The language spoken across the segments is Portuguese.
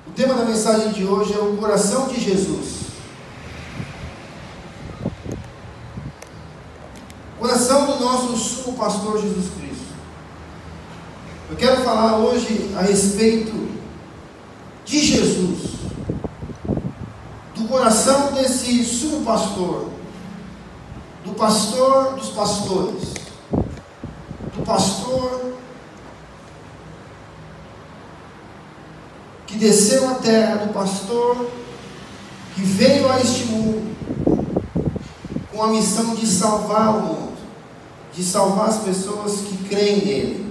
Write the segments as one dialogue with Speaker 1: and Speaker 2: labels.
Speaker 1: O tema da mensagem de hoje é o coração de Jesus. O coração do nosso sumo pastor Jesus Cristo. Eu quero falar hoje a respeito de Jesus, do coração desse sumo pastor, do pastor dos pastores, do pastor que desceu à terra, do pastor que veio a este mundo com a missão de salvar o mundo, de salvar as pessoas que creem nele.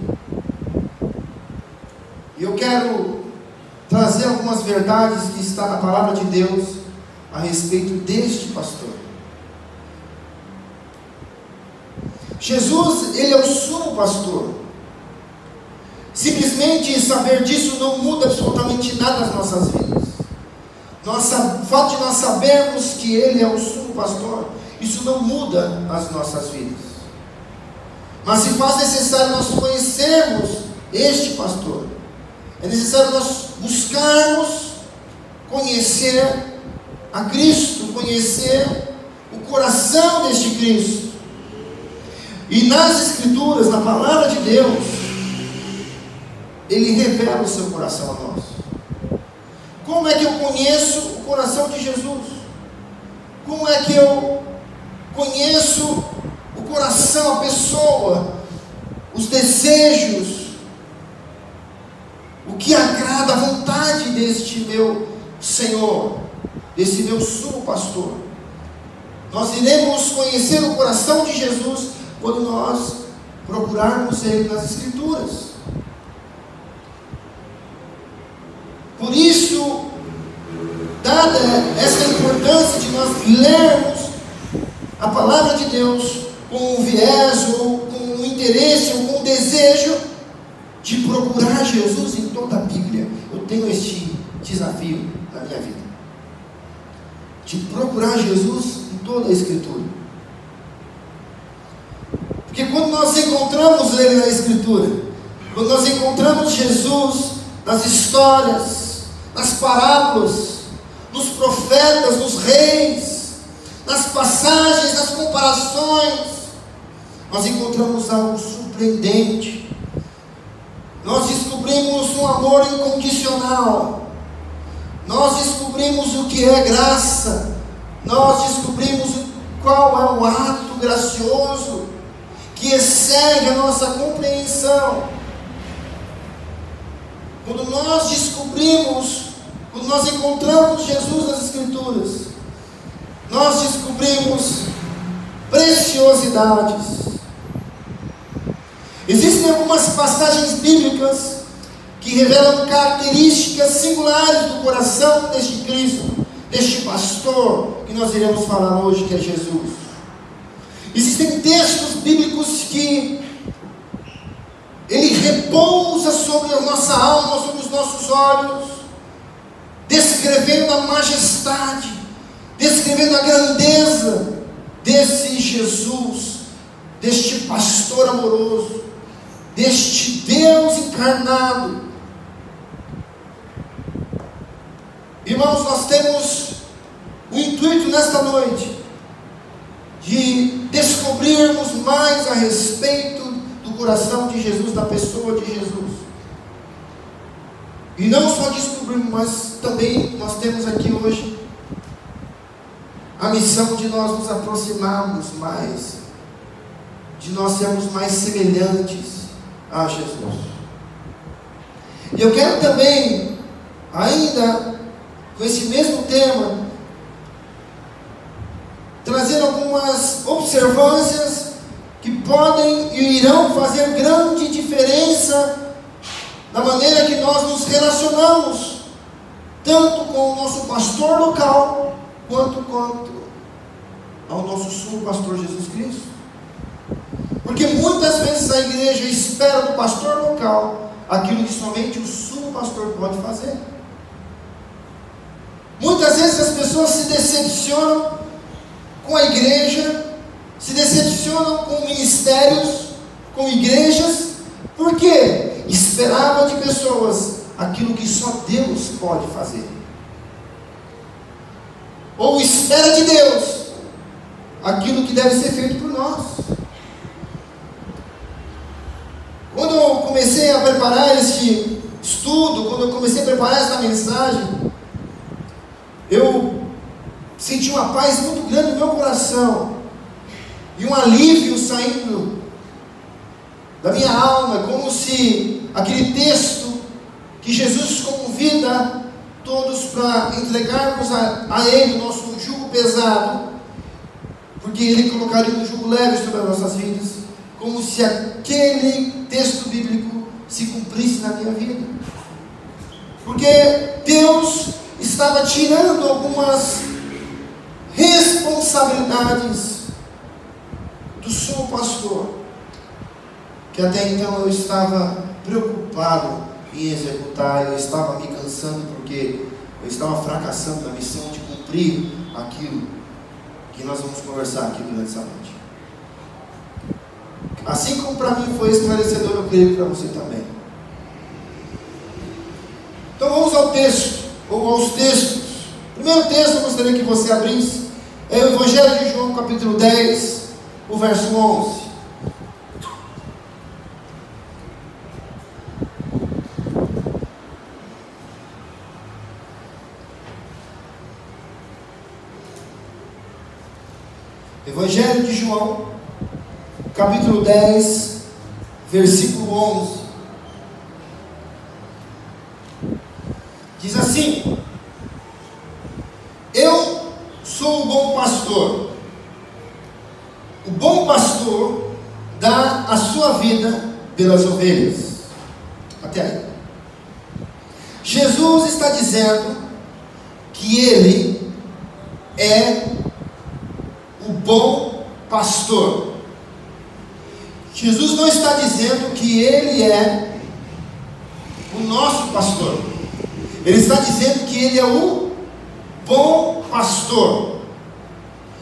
Speaker 1: E eu quero trazer algumas verdades que está na palavra de Deus a respeito deste pastor. Jesus, ele é o sumo pastor. Simplesmente saber disso não muda absolutamente nada nas nossas vidas. O fato de nós sabermos que ele é o sumo pastor, isso não muda as nossas vidas. Mas se faz necessário nós conhecermos este pastor. É necessário nós buscarmos conhecer a Cristo, conhecer o coração deste Cristo. E nas Escrituras, na palavra de Deus, Ele revela o seu coração a nós. Como é que eu conheço o coração de Jesus? Como é que eu conheço o coração, a pessoa, os desejos, o que agrada a vontade deste meu Senhor, desse meu sumo pastor? Nós iremos conhecer o coração de Jesus quando nós procurarmos Ele nas Escrituras. Por isso, dada essa importância de nós lermos a palavra de Deus com um viés, ou com um interesse, ou com um desejo de procurar Jesus em toda a Bíblia. Eu tenho este desafio na minha vida, de procurar Jesus em toda a Escritura. Porque quando nós encontramos Ele na Escritura, quando nós encontramos Jesus nas histórias, nas parábolas, nos profetas, nos reis, nas passagens, nas comparações, nós encontramos algo surpreendente. Nós descobrimos um amor incondicional. Nós descobrimos o que é graça. Nós descobrimos qual é o ato gracioso que excede a nossa compreensão. Quando nós descobrimos, quando nós encontramos Jesus nas Escrituras, nós descobrimos preciosidades. Existem algumas passagens bíblicas que revelam características singulares do coração deste Cristo, deste pastor que nós iremos falar hoje, que é Jesus. Existem textos bíblicos que Ele repousa sobre a nossa alma, sobre os nossos olhos, descrevendo a majestade, descrevendo a grandeza desse Jesus, deste pastor amoroso, deste Deus encarnado. Irmãos, nós temos o intuito nesta noite de descobrirmos mais a respeito do coração de Jesus, da pessoa de Jesus. E não só descobrirmos, mas também nós temos aqui hoje a missão de nós nos aproximarmos mais, de nós sermos mais semelhantes a Jesus. E eu quero também, ainda com esse mesmo tema, trazer algumas observâncias que podem e irão fazer grande diferença na maneira que nós nos relacionamos, tanto com o nosso pastor local, quanto ao nosso sumo pastor Jesus Cristo. Porque muitas vezes a igreja espera do pastor local aquilo que somente o sumo pastor pode fazer. Muitas vezes as pessoas se decepcionam com a igreja, se decepcionam com ministérios, com igrejas, porque esperava de pessoas aquilo que só Deus pode fazer. Ou espera de Deus aquilo que deve ser feito por nós. Quando eu comecei a preparar este estudo, quando eu comecei a preparar essa mensagem, eu senti uma paz muito grande no meu coração, e um alívio saindo da minha alma, como se aquele texto que Jesus convida todos para entregarmos a Ele o nosso jugo pesado, porque Ele colocaria um jugo leve sobre as nossas vidas, como se aquele texto bíblico se cumprisse na minha vida. Porque Deus estava tirando algumas responsabilidades do seu pastor, que até então eu estava preocupado em executar, eu estava me cansando porque eu estava fracassando na missão de cumprir aquilo que nós vamos conversar aqui durante essa noite. Assim como para mim foi esclarecedor, eu creio que para você também. Então vamos ao texto, ou aos textos. O primeiro texto eu gostaria que você abrisse é o Evangelho de João, capítulo 10, o verso 11. Evangelho de João, capítulo 10, versículo 11. Diz assim: eu sou o bom pastor. O bom pastor dá a sua vida pelas ovelhas. Até aí. Jesus está dizendo que Ele é o bom pastor. Jesus não está dizendo que Ele é o nosso pastor. Ele está dizendo que Ele é o bom pastor.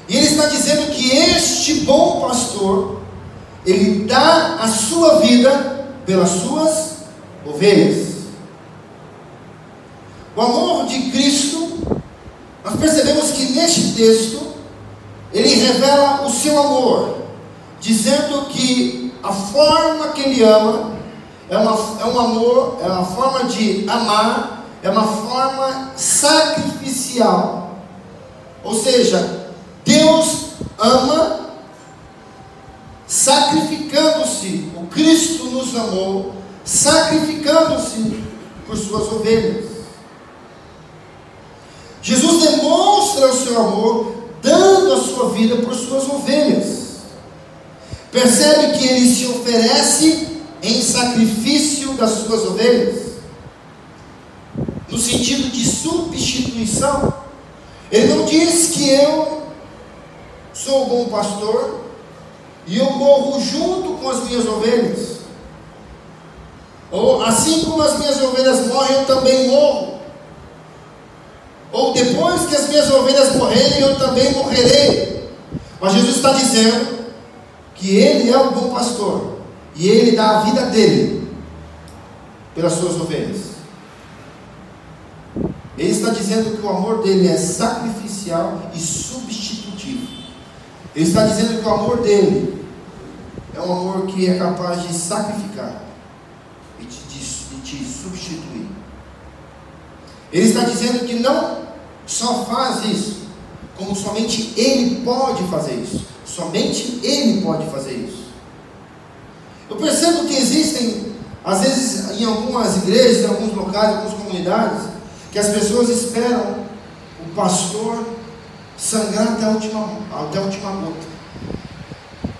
Speaker 1: E Ele está dizendo que este bom pastor, Ele dá a sua vida pelas suas ovelhas. O amor de Cristo, nós percebemos que neste texto, Ele revela o seu amor, dizendo que a forma que Ele ama é um amor, é uma forma de amar, é uma forma sacrificial. Ou seja, Deus ama sacrificando-se. O Cristo nos amou sacrificando-se por suas ovelhas. Jesus demonstra o seu amor dando a sua vida por suas ovelhas. Percebe que Ele se oferece em sacrifício das suas ovelhas, no sentido de substituição. Ele não diz que eu sou o bom pastor e eu morro junto com as minhas ovelhas, ou assim como as minhas ovelhas morrem, eu também morro, ou depois que as minhas ovelhas morrerem, eu também morrerei. Mas Jesus está dizendo que Ele é o bom pastor e Ele dá a vida dele pelas suas ovelhas. Ele está dizendo que o amor dele é sacrificial e substitutivo. Ele está dizendo que o amor dele é um amor que é capaz de sacrificar e de te substituir. Ele está dizendo que não só faz isso, como somente Ele pode fazer isso. Somente Ele pode fazer isso. Eu percebo que existem, às vezes, em algumas igrejas, em alguns locais, em algumas comunidades, que as pessoas esperam o pastor sangrar até a última gota.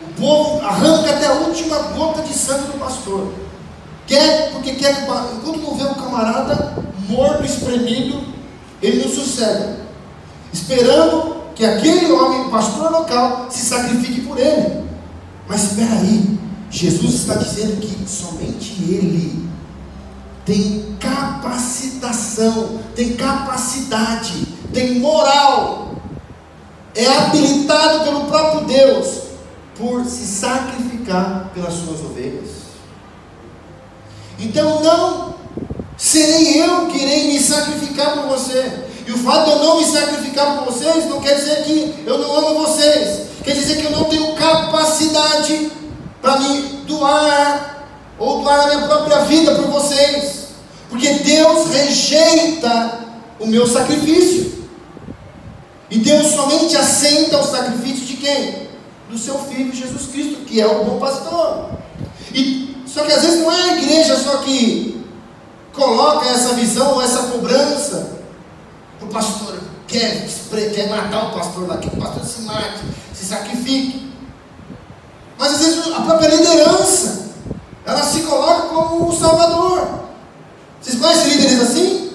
Speaker 1: O povo arranca até a última gota de sangue do pastor. Porque quer que, enquanto não vê o camarada morto, espremido, ele não sossega, esperando que aquele homem, pastor local, se sacrifique por ele. Mas espera aí, Jesus está dizendo que somente Ele tem capacitação, tem capacidade, tem moral, é habilitado pelo próprio Deus por se sacrificar pelas suas ovelhas. Então não Serei eu que irei me sacrificar por você. E o fato de eu não me sacrificar por vocês não quer dizer que eu não amo vocês. Quer dizer que eu não tenho capacidade para me doar ou doar a minha própria vida por vocês. Porque Deus rejeita o meu sacrifício. E Deus somente aceita o sacrifício de quem? Do seu Filho Jesus Cristo, que é o bom pastor. Só que às vezes não é a igreja só que coloca essa visão ou essa cobrança. O pastor quer matar o pastor daqui, o pastor se mate, se sacrifique. Mas às vezes a própria liderança, ela se coloca como o salvador. Vocês conhecem líderes assim?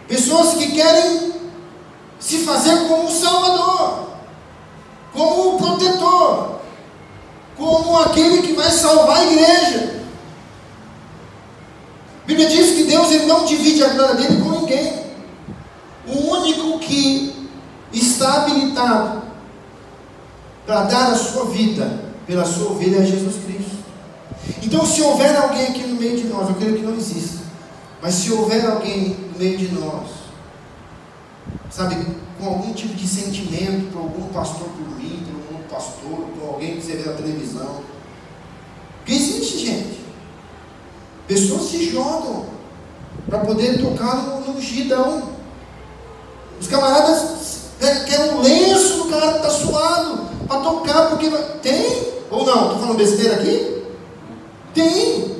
Speaker 1: Pessoas que querem se fazer como o salvador, como o protetor, como aquele que vai salvar a igreja. A Bíblia diz que Deus ele não divide a glória dele com ninguém. O único que está habilitado para dar a sua vida pela sua ovelha é Jesus Cristo. Então, se houver alguém aqui no meio de nós, eu creio que não existe, mas se houver alguém no meio de nós, sabe, com algum tipo de sentimento por algum pastor por mim, por algum pastor, por alguém que você vê na televisão, porque existe, gente, pessoas se jogam para poder tocar no ungidão. Os camaradas querem um lenço do cara que está suado para tocar, porque tem ou não? Estou falando besteira aqui? Tem.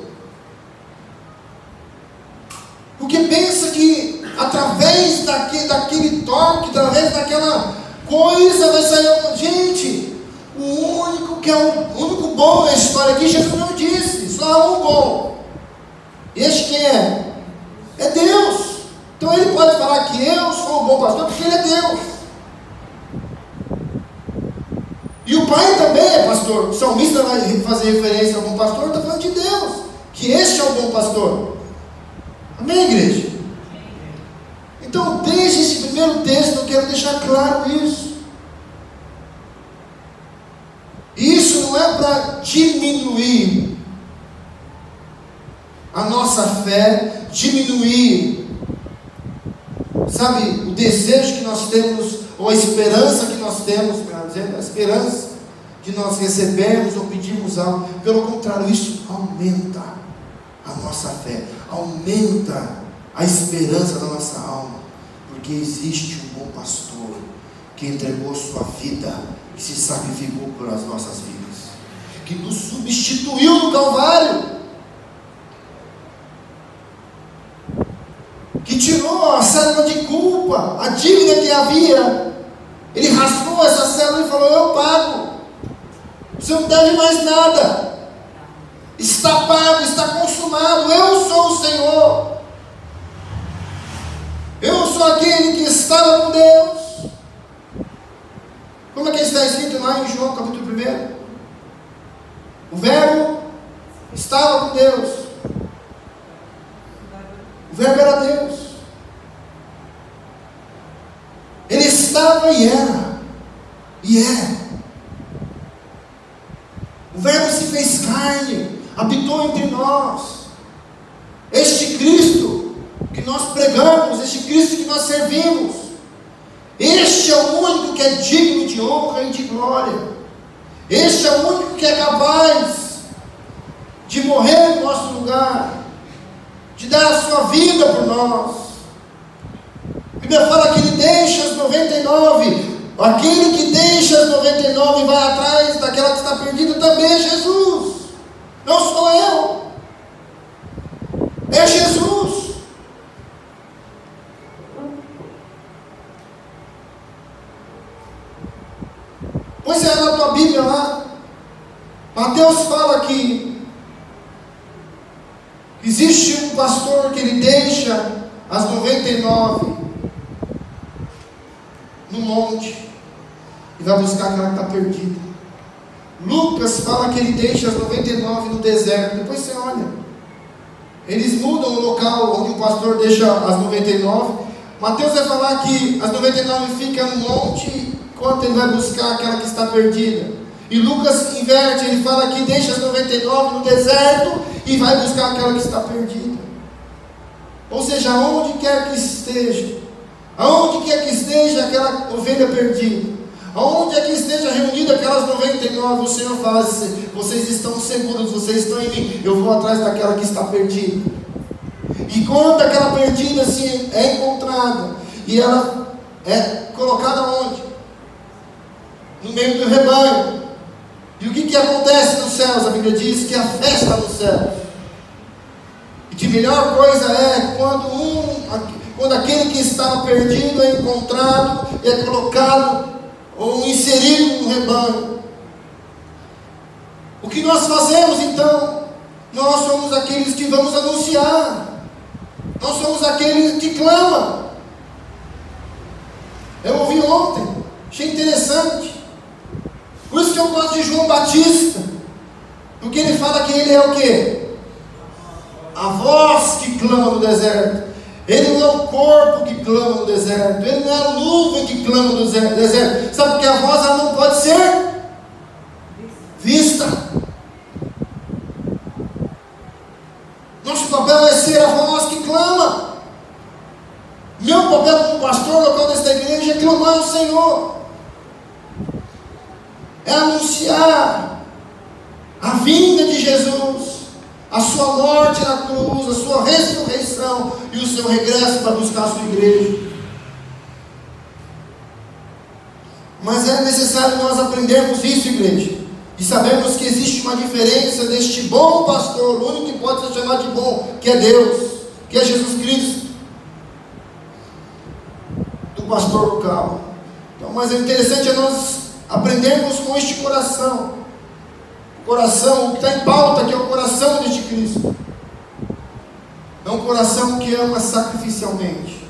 Speaker 1: Porque pensa que através daquele toque, através daquela coisa vai sair. Gente, o único bom na história aqui, Jesus não disse, só há um bom. Este quem é? É Deus. Então ele pode falar que eu sou um bom pastor porque ele é Deus. E o Pai também é pastor. O salmista vai fazer referência ao bom pastor, está falando de Deus, que este é o bom pastor. Amém, igreja? Então, desde esse primeiro texto, eu quero deixar claro isso. Isso não é para diminuir a nossa fé, diminuir, sabe, o desejo que nós temos, ou a esperança que nós temos, a esperança de nós recebermos ou pedirmos algo. Pelo contrário, isso aumenta a nossa fé, aumenta a esperança da nossa alma, porque existe um bom pastor que entregou sua vida, que se sacrificou por as nossas vidas, que nos substituiu no Calvário, que tirou a célula de culpa, a dívida que havia. Ele rasgou essa célula e falou: eu pago, você não deve mais nada, está pago, está consumado, eu sou o Senhor, eu sou aquele que estava com Deus. Como é que está escrito lá em João capítulo 1? O verbo estava com Deus, o verbo era Deus, ele estava e era, e é. O verbo se fez carne, habitou entre nós. Este Cristo que nós pregamos, este Cristo que nós servimos, este é o único que é digno de honra e de glória. Este é o único que é capaz de morrer no nosso lugar, de dar a sua vida por nós. A Bíblia fala que ele deixa as 99. Aquele que deixa as 99 e vai atrás daquela que está perdida também é Jesus. Não sou eu, é Jesus. Pois é, na tua Bíblia lá, Mateus fala que existe um pastor que ele deixa as 99 no monte e vai buscar aquela que está perdida. Lucas fala que ele deixa as 99 no deserto. Depois você olha, eles mudam o local onde o pastor deixa as 99. Mateus vai falar que as 99 ficam no monte, enquanto ele vai buscar aquela que está perdida. E Lucas inverte, ele fala que deixa as 99 no deserto e vai buscar aquela que está perdida. Ou seja, aonde quer que esteja aquela ovelha perdida, aonde é que esteja reunida aquelas 99, o Senhor fala assim: vocês estão seguros, vocês estão em mim, eu vou atrás daquela que está perdida. E quando aquela perdida assim é encontrada, e ela é colocada onde? No meio do rebanho. E o que acontece nos céus? A Bíblia diz que a festa nos céus. E que melhor coisa é quando aquele que estava perdido é encontrado, é colocado ou inserido no rebanho. O que nós fazemos então? Nós somos aqueles que vamos anunciar. Nós somos aqueles que clamam. Eu ouvi ontem, achei interessante. Por isso que eu gosto de João Batista, porque ele fala que ele é o quê? A voz que clama no deserto. Ele não é o corpo que clama no deserto. Ele não é a nuvem que clama no deserto. Sabe porque a voz ela não pode ser vista. Nosso papel é ser a voz que clama. Meu papel como pastor local desta igreja é clamar ao Senhor. É anunciar a vinda de Jesus, a sua morte na cruz, a sua ressurreição e o seu regresso para buscar a sua igreja. Mas é necessário nós aprendermos isso, igreja, e sabemos que existe uma diferença deste bom pastor, o único que pode ser chamado de bom, que é Deus, que é Jesus Cristo, do pastor local. Então, mas o interessante é nós aprendermos com este coração. O coração, o que está em pauta, que é o coração deste Cristo. É um coração que ama sacrificialmente.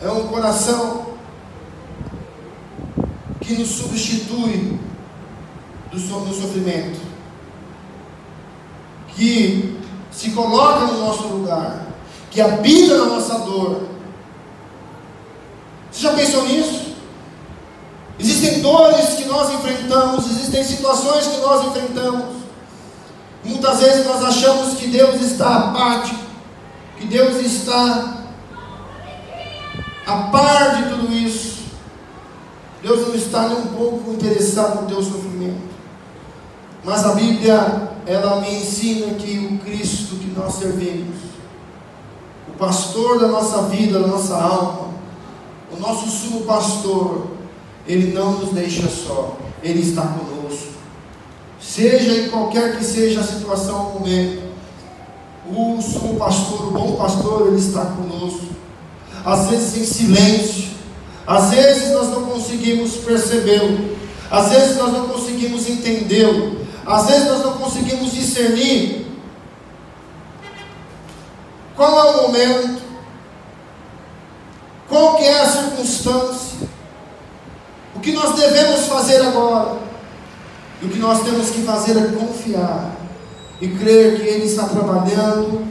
Speaker 1: É um coração que nos substitui do sofrimento. Que se coloca no nosso lugar. Que habita na nossa dor. Você já pensou nisso? Existem dores que nós enfrentamos, existem situações que nós enfrentamos. Muitas vezes nós achamos que Deus está apático, que Deus está a par de tudo isso. Deus não está nem um pouco interessado no teu sofrimento. Mas a Bíblia, ela me ensina que o Cristo que nós servimos, o pastor da nossa vida, da nossa alma, o nosso sumo pastor, Ele não nos deixa só, Ele está conosco. Seja em qualquer que seja a situação ou momento, o sumo pastor, o bom pastor, Ele está conosco. Às vezes em silêncio, às vezes nós não conseguimos percebê-lo, às vezes nós não conseguimos entendê-lo, às vezes nós não conseguimos discernir qual é o momento, qual que é a circunstância. O que nós devemos fazer agora? E o que nós temos que fazer é confiar e crer que Ele está trabalhando,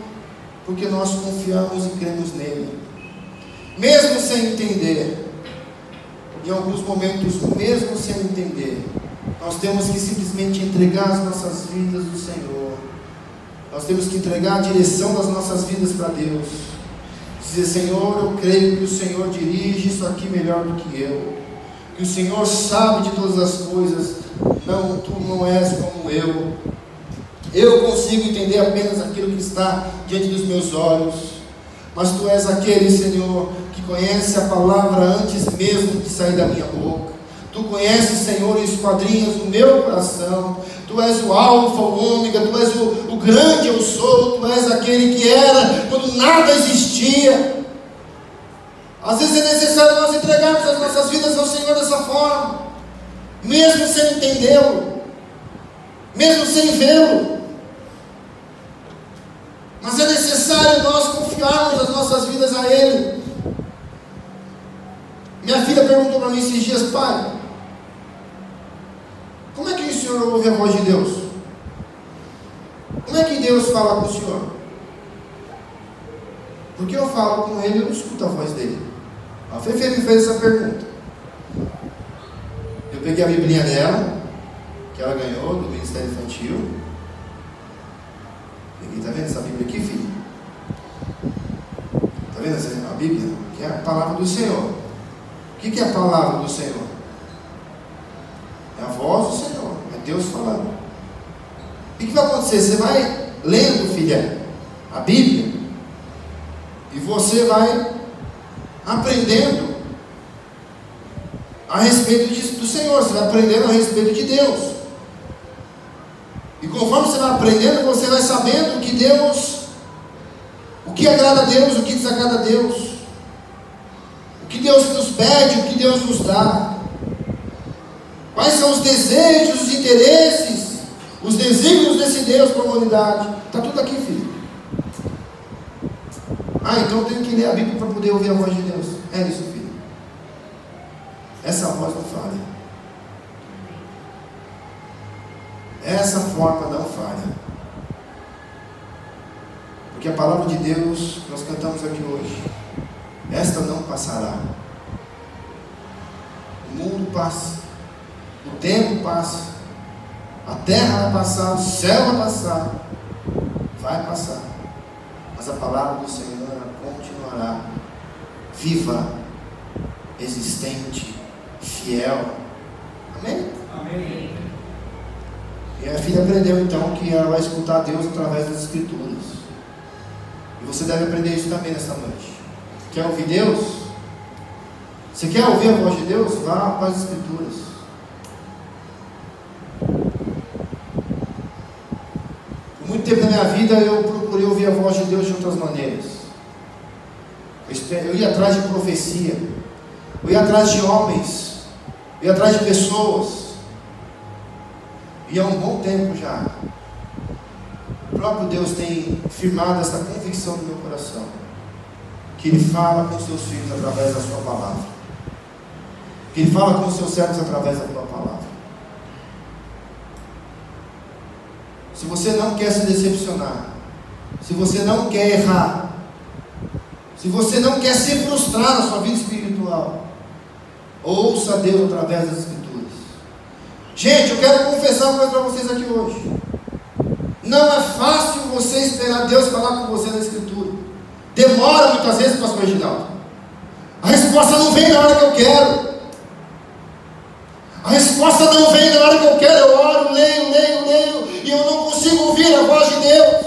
Speaker 1: porque nós confiamos e cremos nele, mesmo sem entender. Em alguns momentos, mesmo sem entender, nós temos que simplesmente entregar as nossas vidas ao Senhor. Nós temos que entregar a direção das nossas vidas para Deus. Dizer: Senhor, eu creio que o Senhor dirige isso aqui melhor do que eu, que o Senhor sabe de todas as coisas. Não, tu não és como eu consigo entender apenas aquilo que está diante dos meus olhos, mas tu és aquele, Senhor, que conhece a palavra antes mesmo de sair da minha boca. Tu conheces, Senhor, e esquadrinhas o meu coração. Tu és o alfa, o ômega, tu és o grande eu sou, tu és aquele que era quando nada existia. Às vezes é necessário nós entregarmos as nossas vidas ao Senhor dessa forma, mesmo sem entendê-lo, mesmo sem vê-lo. Mas é necessário nós confiarmos as nossas vidas a Ele. Minha filha perguntou para mim esses dias: pai, como é que o senhor ouve a voz de Deus? Como é que Deus fala com o senhor? Porque eu falo com Ele, eu não escuto a voz dele. A Fefe me fez essa pergunta. Eu peguei a Biblinha dela, que ela ganhou do Ministério Infantil. Peguei, tá vendo essa Bíblia aqui, filho? vendo a Bíblia? Que é a palavra do Senhor. O que é a palavra do Senhor? É a voz do Senhor, é Deus falando. O que vai acontecer? Você vai lendo, filha, a Bíblia, e você vai aprendendo a respeito do Senhor, você vai aprendendo a respeito de Deus. E conforme você vai aprendendo, você vai sabendo que Deus, o que agrada a Deus, o que desagrada a Deus, o que Deus nos pede, o que Deus nos dá, quais são os desejos, os interesses, os desígnios desse Deus para a humanidade. Está tudo aqui, filho. Então eu tenho que ler a Bíblia para poder ouvir a voz de Deus. É isso, filho. Essa voz não falha. Essa forma não falha. Porque a palavra de Deus, nós cantamos aqui hoje, esta não passará. O mundo passa, o tempo passa, a terra vai passar, o céu vai passar, mas a palavra do Senhor continuará viva, existente, fiel. Amém? Amém. E a filha aprendeu então que ela vai escutar Deus através das Escrituras. E você deve aprender isso também nessa noite. Quer ouvir Deus? Você quer ouvir a voz de Deus? Vá para as Escrituras. Por muito tempo da minha vida eu procurei ouvir a voz de Deus de outras maneiras. Eu ia atrás de profecia, eu ia atrás de homens, eu ia atrás de pessoas. E há um bom tempo já, o próprio Deus tem firmado essa convicção no meu coração, que Ele fala com os seus filhos através da sua palavra, que Ele fala com os seus servos através da sua palavra. Se você não quer se decepcionar, se você não quer errar, se você não quer se frustrar na sua vida espiritual, ouça Deus através das Escrituras. Gente, eu quero confessar uma coisa para vocês aqui hoje. Não é fácil você esperar Deus falar com você na Escritura. Demora muitas vezes, pastor Reginaldo. A resposta não vem na hora que eu quero. A resposta não vem na hora que eu quero. Eu oro, leio, e eu não consigo ouvir a voz de Deus.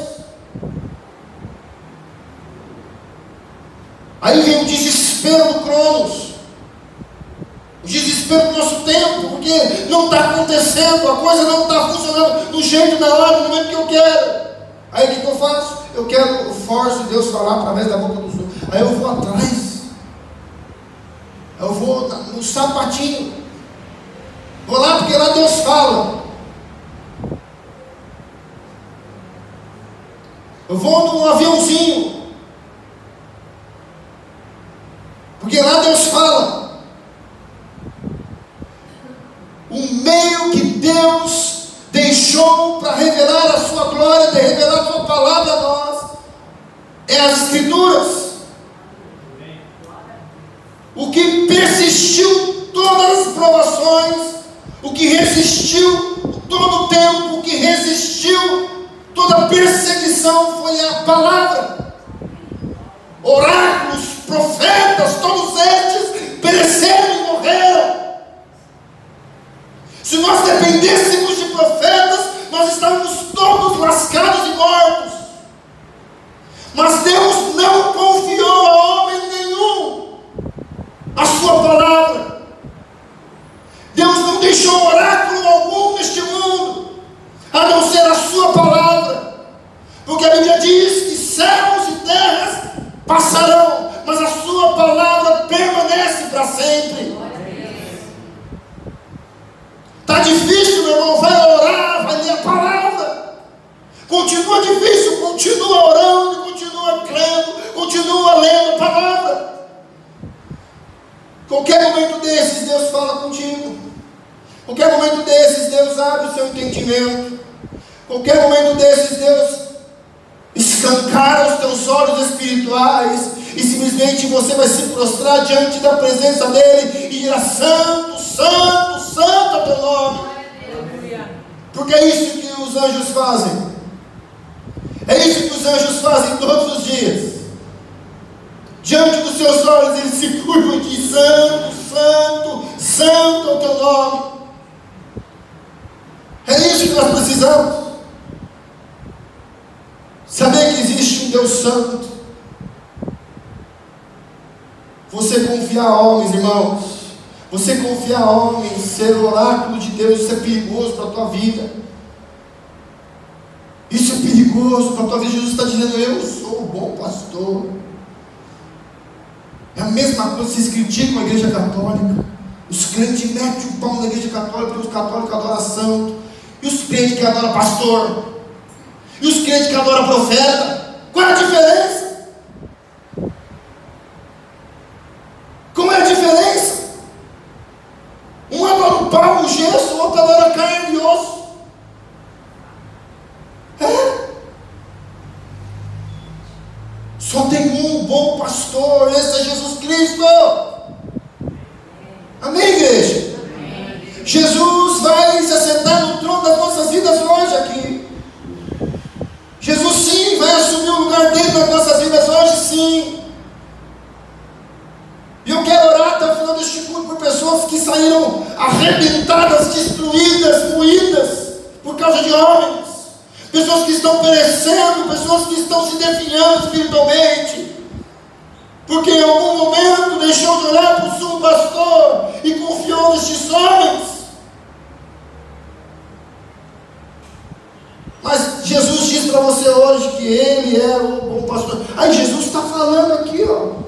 Speaker 1: Aí vem o desespero do Cronos, o desespero do nosso tempo, porque não está acontecendo, a coisa não está funcionando do jeito, na hora, no momento que eu quero. Aí o que eu faço? Eu forço Deus falar através da boca dos outros. Aí eu vou atrás, eu vou no sapatinho, vou lá porque lá Deus fala. Eu vou no aviãozinho, porque lá Deus fala. O meio que Deus deixou para revelar a sua glória, de revelar a sua palavra a nós, é as Escrituras. O que persistiu todas as provações, o que resistiu todo o tempo, o que resistiu toda a perseguição foi a palavra. Oráculos, profetas, todos estes pereceram e morreram. Se nós dependêssemos de profetas, nós estávamos todos lascados e mortos. Mas Deus não confiou a homem nenhum a sua palavra. Deus não deixou oráculo algum neste mundo, a não ser a sua palavra. Porque a Bíblia diz que céus e terras passarão, mas a sua palavra permanece para sempre. Está difícil, meu irmão? Vai orar, vai ler a palavra. Continua difícil, continua orando, continua crendo, continua lendo a palavra. Qualquer momento desses, Deus fala contigo. Qualquer momento desses, Deus abre o seu entendimento. Qualquer momento desses, Deus escancara os teus olhos espirituais e simplesmente você vai se prostrar diante da presença dele e dirá: santo, santo, santo é teu nome. Porque é isso que os anjos fazem. É isso que os anjos fazem todos os dias. diante dos seus olhos eles se curvam e dizem: santo, santo, santo é o teu nome. É isso que nós precisamos. Saber que existe um Deus santo. Você confiar a homens, irmãos, você confiar a homens, ser o oráculo de Deus, isso é perigoso para a tua vida. Isso é perigoso para a tua vida. Jesus está dizendo: eu sou o bom pastor. É a mesma coisa que vocês criticam a igreja católica. Os crentes metem o pau na igreja católica, porque os católicos adoram santo, e os crentes que adoram pastor, e os crentes que adoram profeta. Qual é a diferença? Qual é a diferença? Um adora o pau, o gesso, o outro adora carne e osso. Só tem um bom pastor, esse é Jesus Cristo. Amém, igreja? Amém. Jesus vai se assentar no trono das nossas vidas hoje aqui. Jesus sim vai assumir o lugar dele nas nossas vidas hoje, sim. E eu quero orar até o final deste culto por pessoas que saíram arrebentadas, destruídas, moídas por causa de homens. Pessoas que estão perecendo, pessoas que estão se definhando espiritualmente, porque em algum momento deixou de olhar para o sumo pastor e confiou nestes homens. Mas Jesus diz para você hoje que Ele é o bom pastor. Aí Jesus está falando aqui, ó.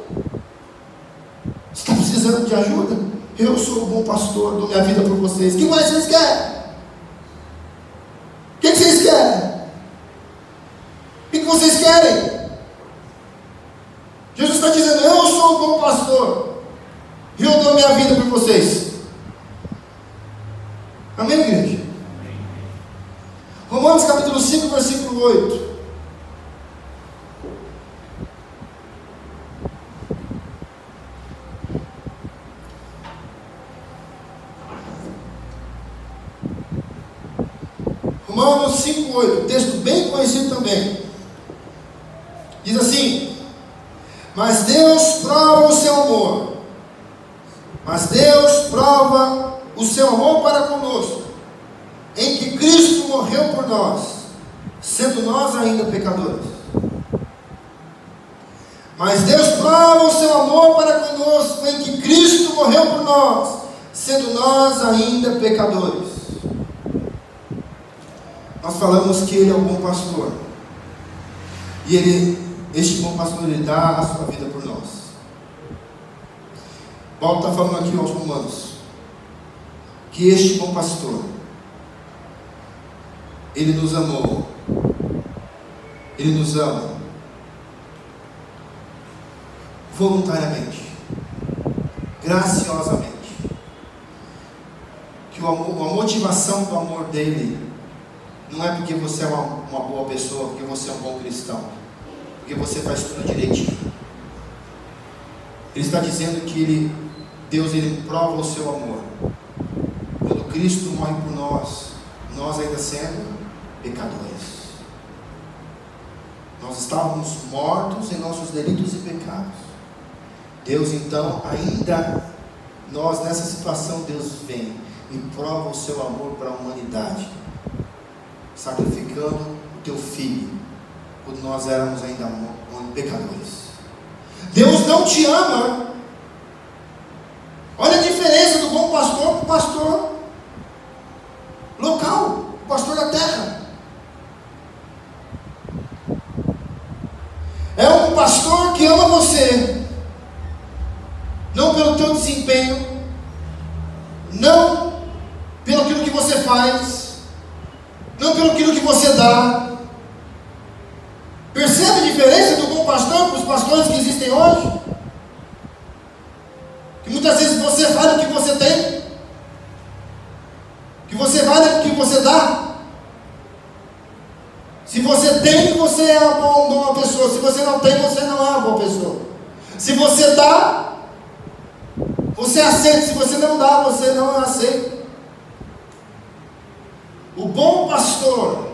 Speaker 1: Você está precisando de ajuda? Eu sou o bom pastor, dou minha vida por vocês. O que mais vocês querem? O que vocês querem? O que vocês querem? Jesus está dizendo: eu sou o bom pastor, e eu dou minha vida por vocês. Amém, igreja? Romanos capítulo 5, versículo 8. Romanos 5, 8, texto bem conhecido também. Diz assim: mas Deus prova o seu amor. Mas Deus prova o seu amor para conosco, em que Cristo morreu por nós, sendo nós ainda pecadores. Mas Deus prova o seu amor para conosco, em que Cristo morreu por nós, sendo nós ainda pecadores. Nós falamos que Ele é o bom pastor, e este bom pastor, Ele dá a sua vida por nós. Paulo está falando aqui aos Romanos que este bom pastor, Ele nos amou, Ele nos ama voluntariamente, graciosamente. Que a motivação do amor dele não é porque você é uma boa pessoa, porque você é um bom cristão, porque você faz tudo direitinho. Ele está dizendo que Deus prova o seu amor quando Cristo morre por nós, nós ainda sendo pecadores. Nós estávamos mortos em nossos delitos e pecados. Deus então, ainda nós nessa situação, Deus vem e prova o seu amor para a humanidade, sacrificando o teu filho quando nós éramos ainda pecadores. Deus não te ama. Olha a diferença do bom pastor para o pastor local, o pastor da terra. É um pastor que ama você, não pelo teu desempenho, não pelo aquilo que você faz, não pelo aquilo que você dá. Percebe a diferença do bom pastor para os pastores que existem hoje? Que muitas vezes você vale o que você tem, que você vale o que você dá. Se você tem, você é uma boa pessoa. Se você não tem, você não é uma boa pessoa. Se você dá, você aceita. Se você não dá, você não aceita. O bom pastor,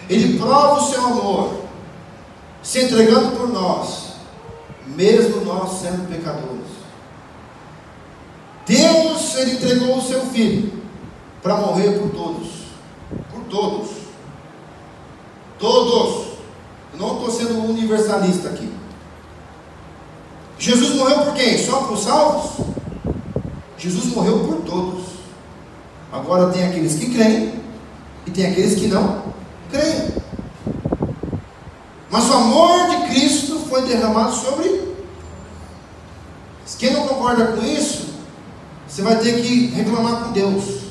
Speaker 1: ele prova o seu amor, se entregando por nós, mesmo nós sendo pecadores. Deus, Ele entregou o seu Filho para morrer por todos. Por todos. Todos. Eu não estou sendo universalista aqui. Jesus morreu por quem? Só por salvos? Jesus morreu por todos. Agora tem aqueles que creem e tem aqueles que não creem. Mas o amor de Cristo foi derramado sobre. Quem não concorda com isso, você vai ter que reclamar com Deus.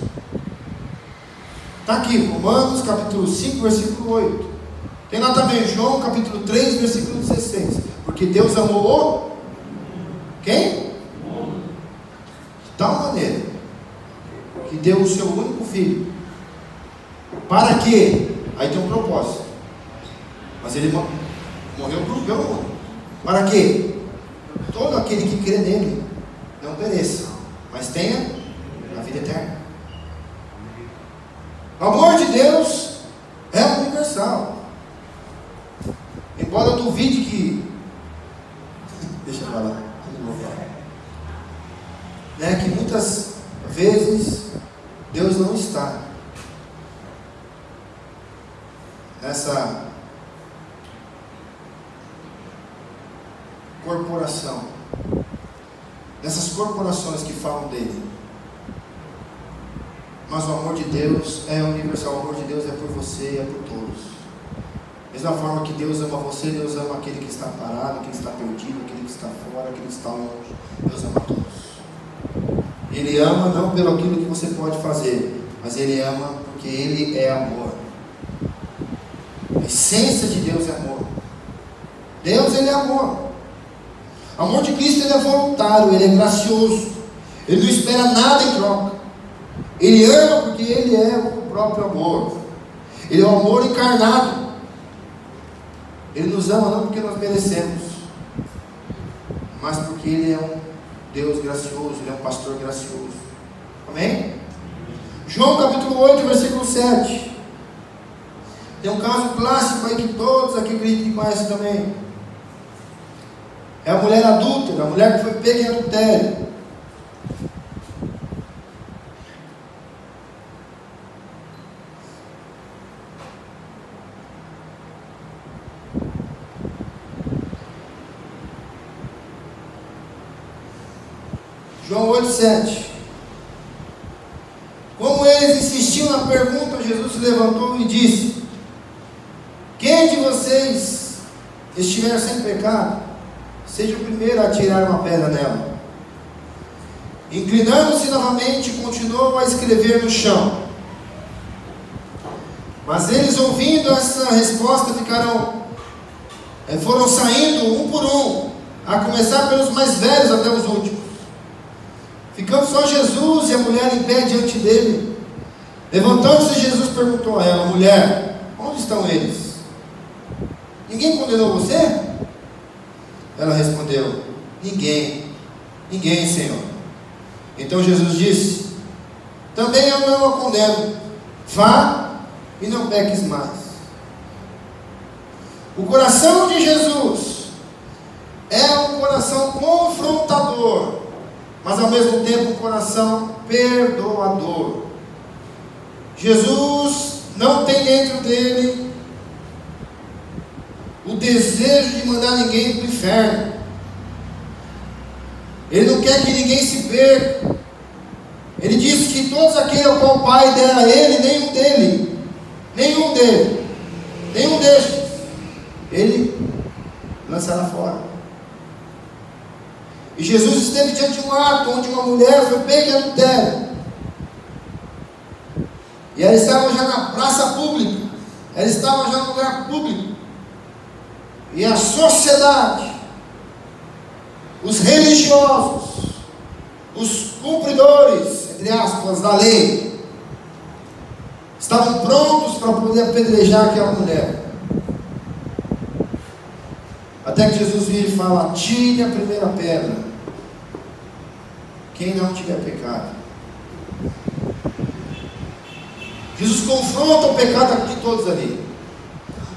Speaker 1: Está aqui, Romanos capítulo 5, versículo 8. Tem lá também João capítulo 3, versículo 16. Porque Deus amou o quem? De tal maneira que deu o seu único filho. Para quê? Aí tem um propósito. Mas ele morreu pelo mundo. Para quê? Todo aquele que crê nele não pereça, mas tenha a vida eterna. O amor de Deus é universal. Embora eu duvide que deixa eu falar, né, que muitas vezes Deus não está nessa corporação, nessas corporações que falam dele. Mas o amor de Deus é universal. O amor de Deus é por você, é por todos. Da mesma forma que Deus ama você, Deus ama aquele que está parado, aquele que está perdido, aquele que está fora, aquele que está longe. Deus ama todos. Ele ama não pelo aquilo que você pode fazer, mas Ele ama porque Ele é amor. A essência de Deus é amor. Deus, Ele é amor. O amor de Cristo, Ele é voluntário, Ele é gracioso. Ele não espera nada em troca. Ele ama porque Ele é o próprio amor. Ele é o amor encarnado. Ele nos ama não porque nós merecemos, mas porque Ele é um Deus gracioso, Ele é um pastor gracioso. Amém? João capítulo 8, versículo 7. Tem um caso clássico aí que todos aqui acreditam e conhecem também. É a mulher adúltera, a mulher que foi pega em adultério. João 8, 7. Como eles insistiam na pergunta, Jesus se levantou e disse: quem de vocês estiver sem pecado, seja o primeiro a tirar uma pedra nela. Inclinando-se novamente, continuou a escrever no chão. Mas eles, ouvindo essa resposta, foram saindo um por um, a começar pelos mais velhos até os últimos. Ficando só Jesus e a mulher em pé diante dele. Levantando-se, Jesus perguntou a ela: mulher, onde estão eles? Ninguém condenou você? Ela respondeu: ninguém, Senhor. Então Jesus disse: também eu não a condeno, vá e não peques mais. O coração de Jesus é um coração confrontador, mas ao mesmo tempo um coração perdoador. Jesus não tem dentro dele o desejo de mandar ninguém para o inferno. Ele não quer que ninguém se perca. Ele disse que todos aqueles ao qual o Pai dera a ele, nenhum destes, ele lançará fora. E Jesus esteve diante de um ato onde uma mulher foi pega em adultério. E ela estava já na praça pública, ela estava já no lugar público. E a sociedade, os religiosos, os cumpridores, entre aspas, da lei, estavam prontos para poder apedrejar aquela mulher. Até que Jesus vira e fala: tire a primeira pedra, quem não tiver pecado. Jesus confronta o pecado de todos ali.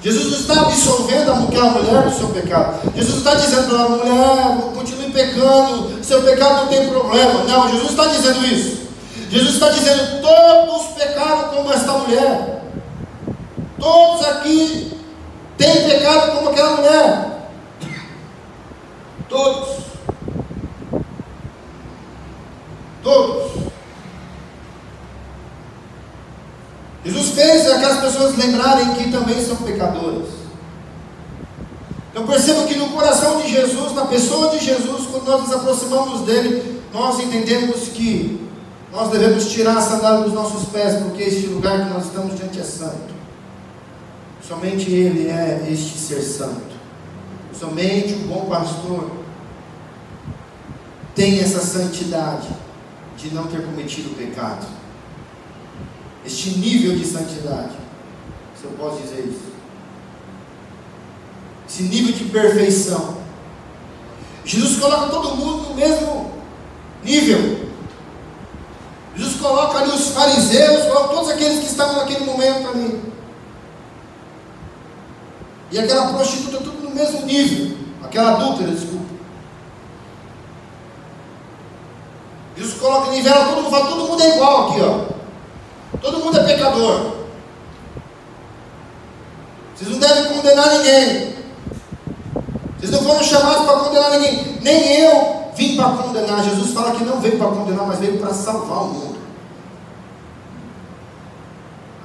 Speaker 1: Jesus não está absolvendo aquela mulher do seu pecado. Jesus está dizendo para ela: mulher, continue pecando, seu pecado não tem problema. Não, Jesus está dizendo isso. Jesus está dizendo: todos pecaram como esta mulher. Todos aqui têm pecado como aquela mulher. Todos. Todos. Jesus fez aquelas pessoas lembrarem que também são pecadoras. Eu percebo que no coração de Jesus, na pessoa de Jesus, quando nós nos aproximamos dele, nós entendemos que nós devemos tirar a sandália dos nossos pés, porque este lugar que nós estamos diante é santo. Somente Ele é este ser santo. Somente o bom pastor tem essa santidade de não ter cometido pecado. Este nível de santidade, se eu posso dizer isso, esse nível de perfeição. Jesus coloca todo mundo no mesmo nível. Jesus coloca ali os fariseus, coloca todos aqueles que estavam naquele momento ali, e aquela prostituta, tudo no mesmo nível, aquela adúltera, desculpa. Jesus coloca, nivela todo mundo, fala: todo mundo é igual aqui, ó. Todo mundo é pecador. Vocês não devem condenar ninguém. Vocês não foram chamados para condenar ninguém. Nem eu vim para condenar. Jesus fala que não veio para condenar, mas veio para salvar o mundo.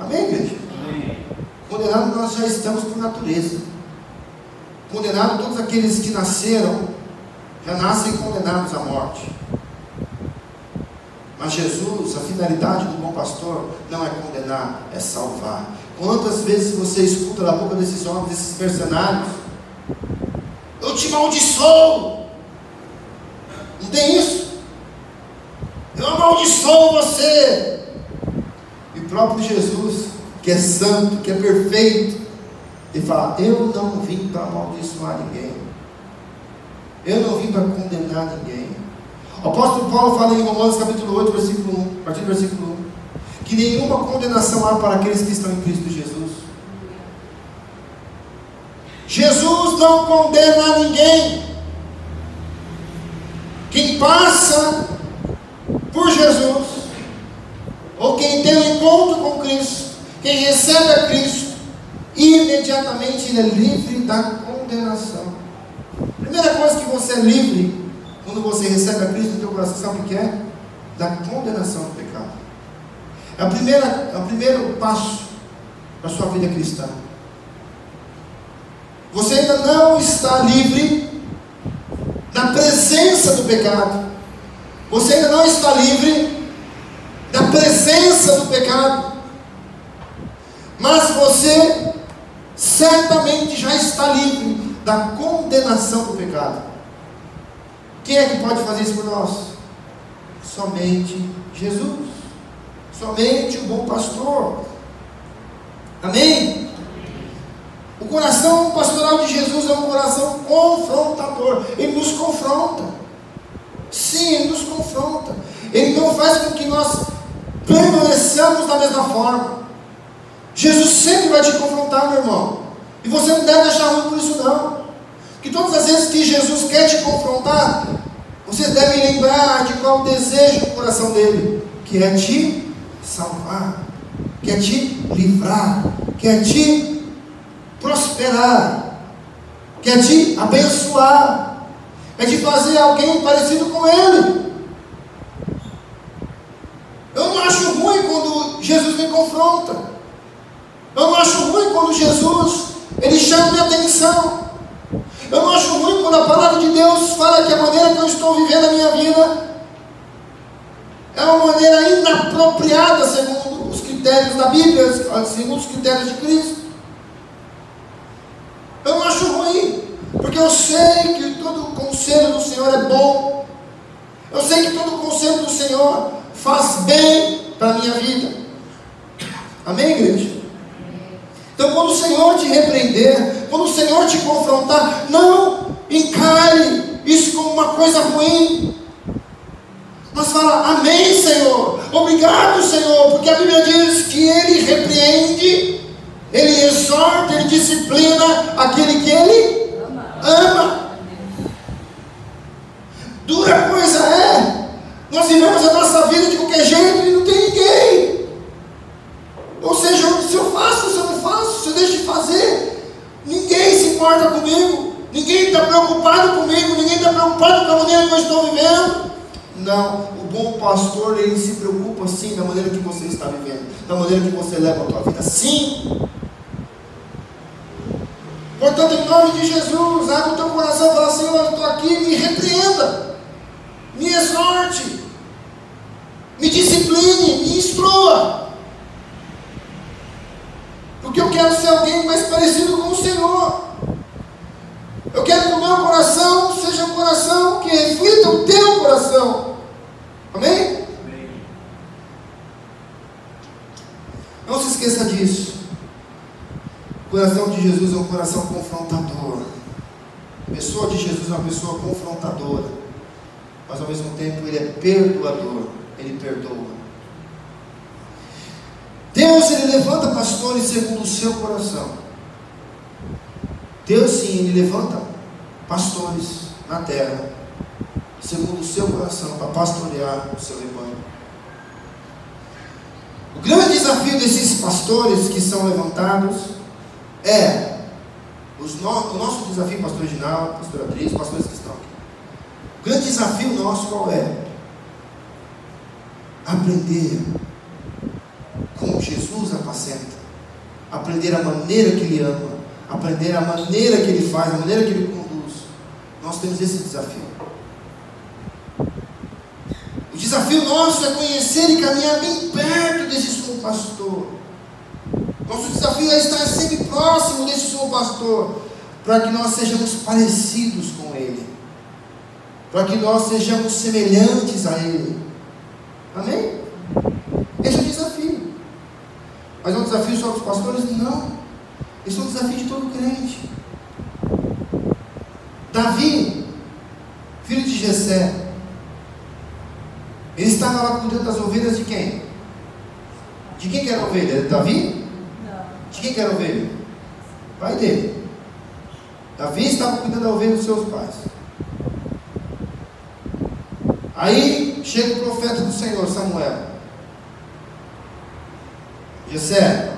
Speaker 1: Amém, igreja? Amém. Condenados nós já estamos por natureza. Condenados todos aqueles que nasceram, já nascem condenados à morte. Mas Jesus, a finalidade do bom pastor não é condenar, é salvar. Quantas vezes você escuta da boca desses homens, desses mercenários: eu te amaldiçoo. Não tem isso? Eu amaldiçoo você. E o próprio Jesus, que é santo, que é perfeito, ele fala: eu não vim para amaldiçoar ninguém. Eu não vim para condenar ninguém. O apóstolo Paulo fala em Romanos capítulo 8, versículo 1, a partir do versículo 1, que nenhuma condenação há para aqueles que estão em Cristo Jesus. Jesus não condena ninguém. Quem passa por Jesus, ou quem tem um encontro com Cristo, quem recebe a Cristo, imediatamente ele é livre da condenação. Primeira coisa que você é livre quando você recebe a Cristo no teu coração, sabe o que é? Da condenação do pecado. É o primeiro passo da sua vida cristã. Você ainda não está livre da presença do pecado. Você ainda não está livre da presença do pecado. Mas você certamente já está livre da condenação do pecado. Quem é que pode fazer isso por nós? Somente Jesus. Somente o bom pastor. Amém? O coração pastoral de Jesus é um coração confrontador. Ele nos confronta. Sim, ele nos confronta. Ele não faz com que nós permaneçamos da mesma forma. Jesus sempre vai te confrontar, meu irmão. E você não deve achar ruim por isso não. Que todas as vezes que Jesus quer te confrontar, vocês devem lembrar de qual o desejo do coração dele, que é te salvar, que é te livrar, que é te prosperar, que é te abençoar, é de fazer alguém parecido com ele. Eu não acho ruim quando Jesus me confronta. Eu não acho ruim quando Jesus ele chama minha atenção. Eu não acho ruim quando a palavra de Deus fala que a maneira que eu estou vivendo a minha vida é uma maneira inapropriada segundo os critérios da Bíblia, segundo os critérios de Cristo. Eu não acho ruim, porque eu sei que todo o conselho do Senhor é bom. Eu sei que todo o conselho do Senhor faz bem para a minha vida. Amém, igreja? Então, quando o Senhor te repreender, quando o Senhor te confrontar, não encare isso como uma coisa ruim, mas fala: amém, Senhor, obrigado, Senhor, porque a Bíblia diz que Ele repreende Ele exorta, ele disciplina aquele que ele ama. Dura coisa é, nós vivemos a nossa vida de qualquer jeito e não tem ninguém. Ou seja, se eu faço, se eu não faço, se eu deixo de fazer, ninguém se importa comigo, ninguém está preocupado comigo, ninguém está preocupado com a maneira que eu estou vivendo. Não, o bom pastor, ele se preocupa sim da maneira que você está vivendo, da maneira que você leva a tua vida, sim. Portanto, em nome de Jesus, abre o teu coração e fala: Senhor, eu estou aqui, me repreenda, me exorte, me discipline, me instrua, porque eu quero ser alguém mais parecido com o Senhor. Eu quero que o meu coração seja um coração que reflita o teu coração. Amém? Amém. Não se esqueça disso. O coração de Jesus é um coração confrontador. A pessoa de Jesus é uma pessoa confrontadora, mas ao mesmo tempo ele é perdoador. Ele perdoa. Deus, ele levanta pastores segundo o seu coração. Deus sim, ele levanta pastores na terra segundo o seu coração para pastorear o seu rebanho. O grande desafio desses pastores que são levantados é o nosso desafio, pastor Reginaldo, pastor Adriles, pastores que estão aqui. O grande desafio nosso qual é? Aprender como Jesus apacenta, aprender a maneira que ele ama, aprender a maneira que ele faz, a maneira que ele conduz. Nós temos esse desafio. O desafio nosso é conhecer e caminhar bem perto desse sumo pastor. Nosso desafio é estar sempre próximo desse sumo pastor, para que nós sejamos parecidos com ele, para que nós sejamos semelhantes a ele. Amém? Esse é o desafio. Mas é um desafio só dos pastores? Não. Esse é um desafio de todo crente. Davi, filho de Jessé, ele estava lá cuidando das ovelhas de quem? De quem que era a ovelha? De Davi? Não. De quem que era a ovelha? Pai dele. Davi estava cuidando da ovelha dos seus pais. Aí chega o profeta do Senhor, Samuel. Jessé,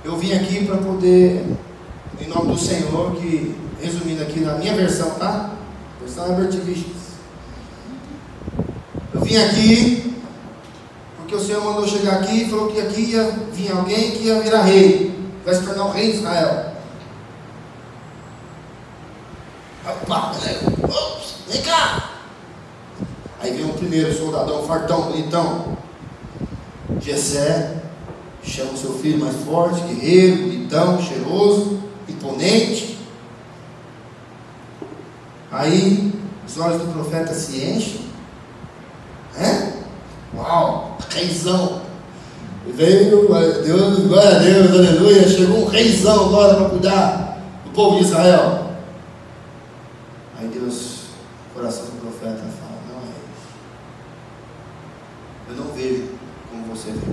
Speaker 1: eu vim aqui para poder, em nome do Senhor, que, resumindo aqui na minha versão, tá? Versão Herbert Vichas. Eu vim aqui porque o Senhor mandou chegar aqui e falou que aqui ia vir alguém que ia virar rei, vai se tornar o rei de Israel. Opa, ops, vem cá! Aí vem o primeiro soldadão, fartão, bonitão. Jessé chama o seu filho mais forte, guerreiro, bonitão, cheiroso, imponente. Aí os olhos do profeta se enchem. Uau, reizão. Veio, Deus, glória a Deus, aleluia. Chegou um reizão agora para cuidar do povo de Israel. Aí Deus, o coração do profeta fala: não é isso. Eu não vejo como você vê.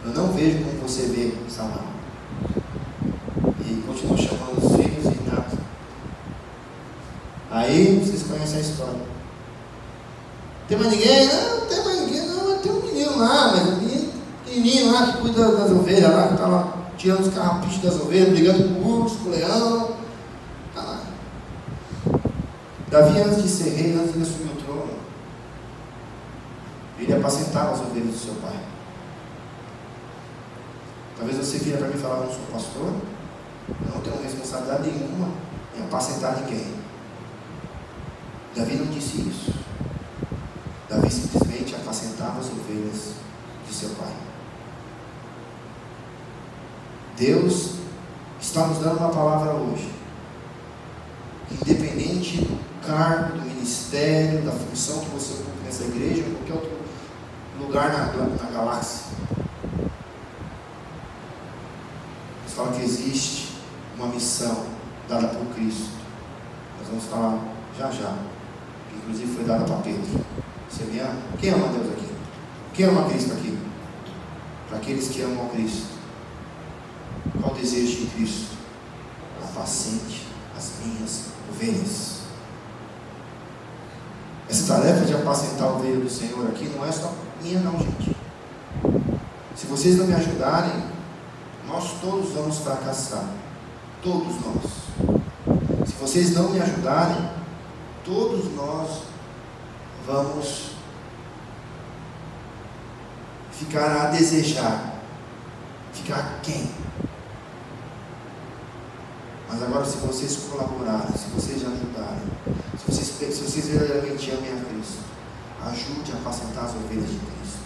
Speaker 1: Eu não vejo como você vê, Samuel. E continua chamando os filhos e nada. Aí vocês conhecem a história. Tem mais ninguém? Não, tem mais ninguém. Não, tem um menino lá, mas um menino pequenininho lá que cuida das ovelhas lá, que está lá tirando os carrapichos das ovelhas, brigando com o urso, com o leão. Está lá. Davi, antes de ser rei, antes de assumir o trono, ele apacentava as ovelhas do seu pai. Talvez você vire para mim e falar: não sou pastor, eu não tenho responsabilidade nenhuma em apacentar ninguém. Davi não disse isso. Davi simplesmente apacentava as ovelhas de seu pai. Deus está nos dando uma palavra hoje. Independente do cargo, do ministério, da função que você ocupa nessa igreja ou qualquer outro lugar na galáxia, Deus fala que existe uma missão dada por Cristo. Nós vamos falar já, que inclusive foi dada para Pedro. Você me ama? Quem ama Deus aqui? Quem ama Cristo aqui? Para aqueles que amam a Cristo, qual o desejo de Cristo? Apacente as minhas ovelhas. Essa tarefa de apacentar a ovelha do Senhor aqui não é só minha não, gente. Se vocês não me ajudarem, nós todos vamos fracassar. Todos nós. Se vocês não me ajudarem, todos nós vamos ficar a desejar, ficar quem? Mas agora, se vocês colaborarem, se vocês ajudarem, se vocês verdadeiramente amem a Cristo, ajude a apacentar as ovelhas de Cristo.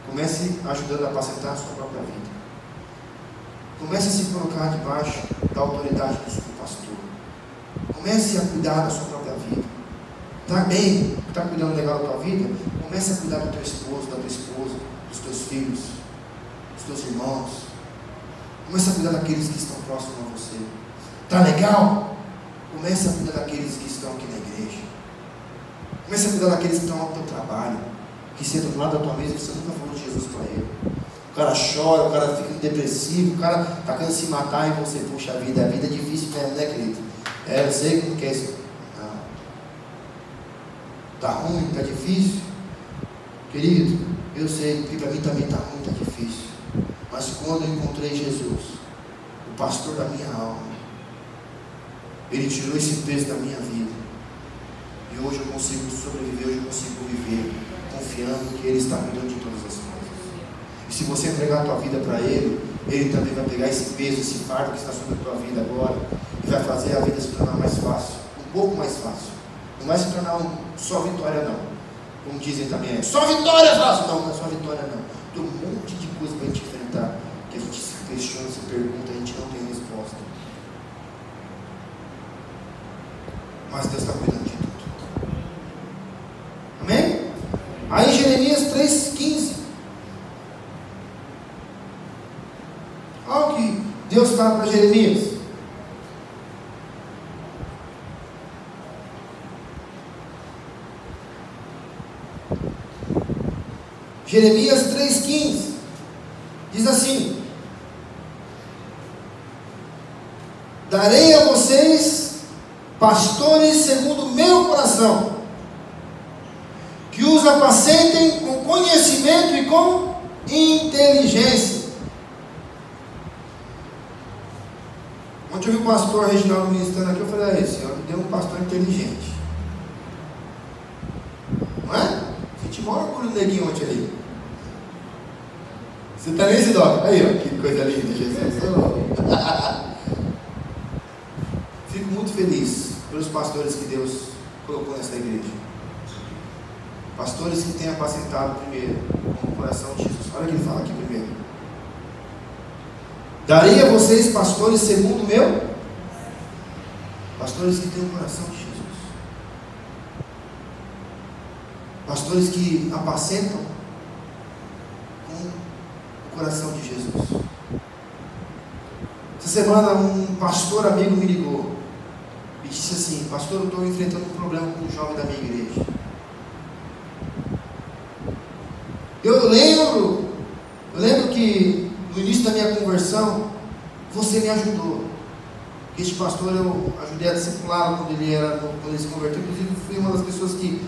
Speaker 1: Comece ajudando a apacentar a sua própria vida. Comece a se colocar debaixo da autoridade do seu pastor. Comece a cuidar da sua própria vida. Está bem? Está cuidando legal da tua vida? Comece a cuidar do teu esposo, da tua esposa, dos teus filhos, dos teus irmãos. Comece a cuidar daqueles que estão próximos a você. Está legal? Comece a cuidar daqueles que estão aqui na igreja. Comece a cuidar daqueles que estão ao teu trabalho, que sentam do lado da tua mesa e você nunca falou de Jesus para ele. O cara chora, o cara fica depressivo, o cara está querendo se matar e você, puxa a vida é difícil mesmo, né, querido? Eu sei como que é isso. Está ruim, está difícil. Querido, eu sei que para mim também está ruim, está difícil. Mas quando eu encontrei Jesus, o pastor da minha alma, ele tirou esse peso da minha vida. E hoje eu consigo sobreviver, hoje eu consigo viver, confiando que Ele está cuidando de todas as coisas. E se você entregar a tua vida para Ele, Ele também vai pegar esse peso, esse fardo que está sobre a tua vida agora, e vai fazer a vida se tornar mais fácil, um pouco mais fácil. Não vai se tornar só vitória não. Como dizem também, só vitória fácil. Não, não é só vitória não. Tem um monte de coisa para a gente enfrentar, que a gente se questiona, se pergunta, a gente não tem resposta. Mas Deus está cuidando de tudo. Amém? Aí Jeremias 3,15. Olha o que Deus fala para Jeremias. Jeremias 3,15 diz assim: darei a vocês pastores segundo o meu coração, que os apacentem com conhecimento e com inteligência. Ontem eu vi o pastor Reginaldo ministrando aqui, eu falei, Senhor, me deu um pastor inteligente. Não é? Senti maior orgulho do neguinho ontem ali. Você está nesse dó? Aí, ó, que coisa linda, Jesus. Fico muito feliz pelos pastores que Deus colocou nessa igreja. Pastores que têm apacentado primeiro com o coração de Jesus. Olha o que ele fala aqui primeiro. Darei a vocês pastores segundo o meu. Pastores que têm o coração de Jesus. Pastores que apacentam com o coração de Jesus. Essa semana um pastor amigo me ligou e disse assim: pastor, eu estou enfrentando um problema com um jovem da minha igreja. Eu lembro que no início da minha conversão você me ajudou. Este pastor eu ajudei a discipulá-lo quando ele se converteu. Inclusive fui uma das pessoas que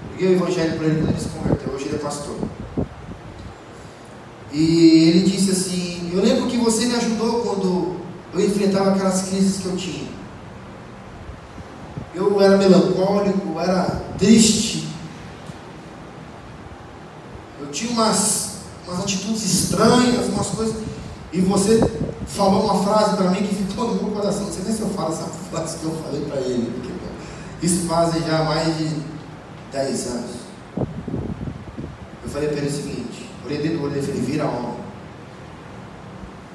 Speaker 1: preguei o evangelho para ele quando ele se converteu. Hoje ele é pastor. E ele disse assim: eu lembro que você me ajudou quando eu enfrentava aquelas crises que eu tinha. Eu era melancólico, eu era triste, eu tinha umas atitudes estranhas, umas coisas, e você falou uma frase para mim que ficou no meu coração. Não sei nem se eu falo essa frase que eu falei para ele, porque isso fazem já mais de 10 anos. Eu falei para ele o seguinte, olhei dentro do olho dele e falei: vira homem.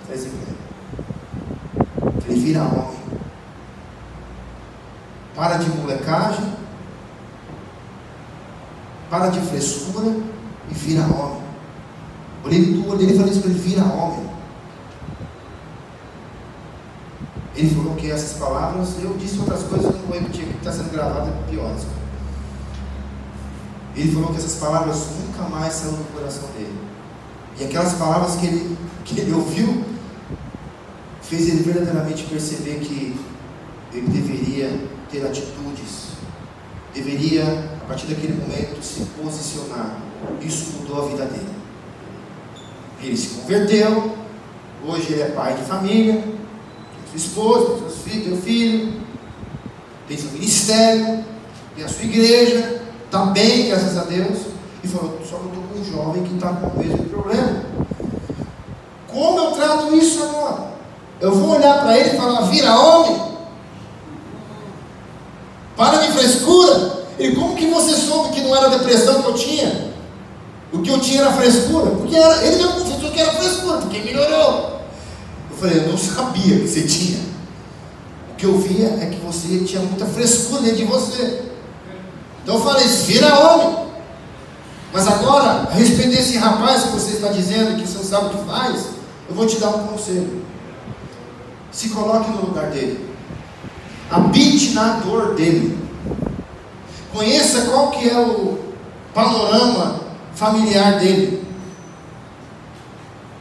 Speaker 1: Faz isso aqui. Falei: vira homem. Para de molecagem, para de frescura e vira homem. Olhei no olho dele e falei isso para ele: vira homem. Ele falou que essas palavras, eu disse outras coisas, eu não vou repetir, que está sendo gravado, é piores. Ele falou que essas palavras nunca mais saíram do coração dele. E aquelas palavras que ele ouviu, fez ele verdadeiramente perceber que ele deveria ter atitudes, deveria, a partir daquele momento, se posicionar. Isso mudou a vida dele. Ele se converteu, hoje ele é pai de família, tem sua esposa, tem seus filhos, tem o filho, tem seu ministério, tem a sua igreja, está bem, graças a Deus. E falou, só que eu estou com um jovem que está com o mesmo problema. Como eu trato isso agora? Eu vou olhar para ele e falar, vira homem? Para de frescura. E como que você soube que não era depressão que eu tinha? O que eu tinha era frescura? Porque ele me confessou que era frescura, porque melhorou. Eu falei, eu não sabia que você tinha. O que eu via é que você tinha muita frescura dentro de você. Então eu falei, vira homem. Mas agora, a respeito desse rapaz que você está dizendo, que você não sabe o que faz, eu vou te dar um conselho. Se coloque no lugar dele. Habite na dor dele. Conheça qual que é o panorama familiar dele.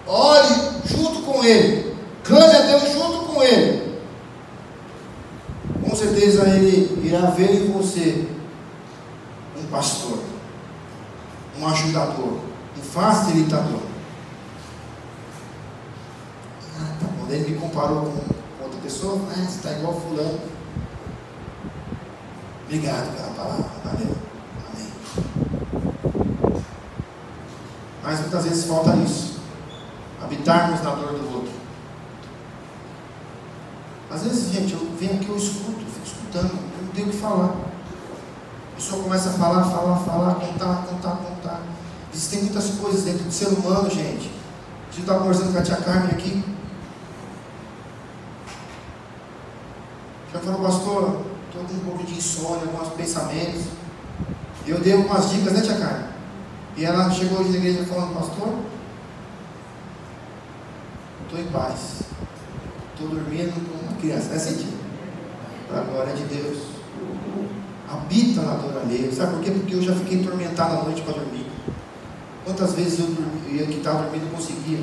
Speaker 1: Ore junto com ele. Clame a Deus junto com ele. Com certeza ele irá ver em você um pastor, um ajudador, um facilitador. Tá bom. Ele me comparou com outra pessoa. Você está igual fulano. Obrigado pela palavra. Valeu. Amém. Mas muitas vezes falta isso. Habitarmos na dor do outro. Às vezes, gente, eu venho aqui, eu escuto, fico escutando, eu não tenho o que falar. A pessoa começa a falar, contar. Existem muitas coisas dentro do ser humano, gente. A gente estava conversando com a tia Carmen aqui. Já falou, pastor, estou com um pouco de insônia, alguns pensamentos. E eu dei algumas dicas, né, tia Carmen? E ela chegou hoje na igreja falando, pastor, estou em paz. Estou dormindo com uma criança. Não é sentido? Para a glória de Deus. Habita na dor alheia. Sabe por quê? Porque eu já fiquei atormentado à noite para dormir. Quantas vezes eu que estava dormindo não conseguia.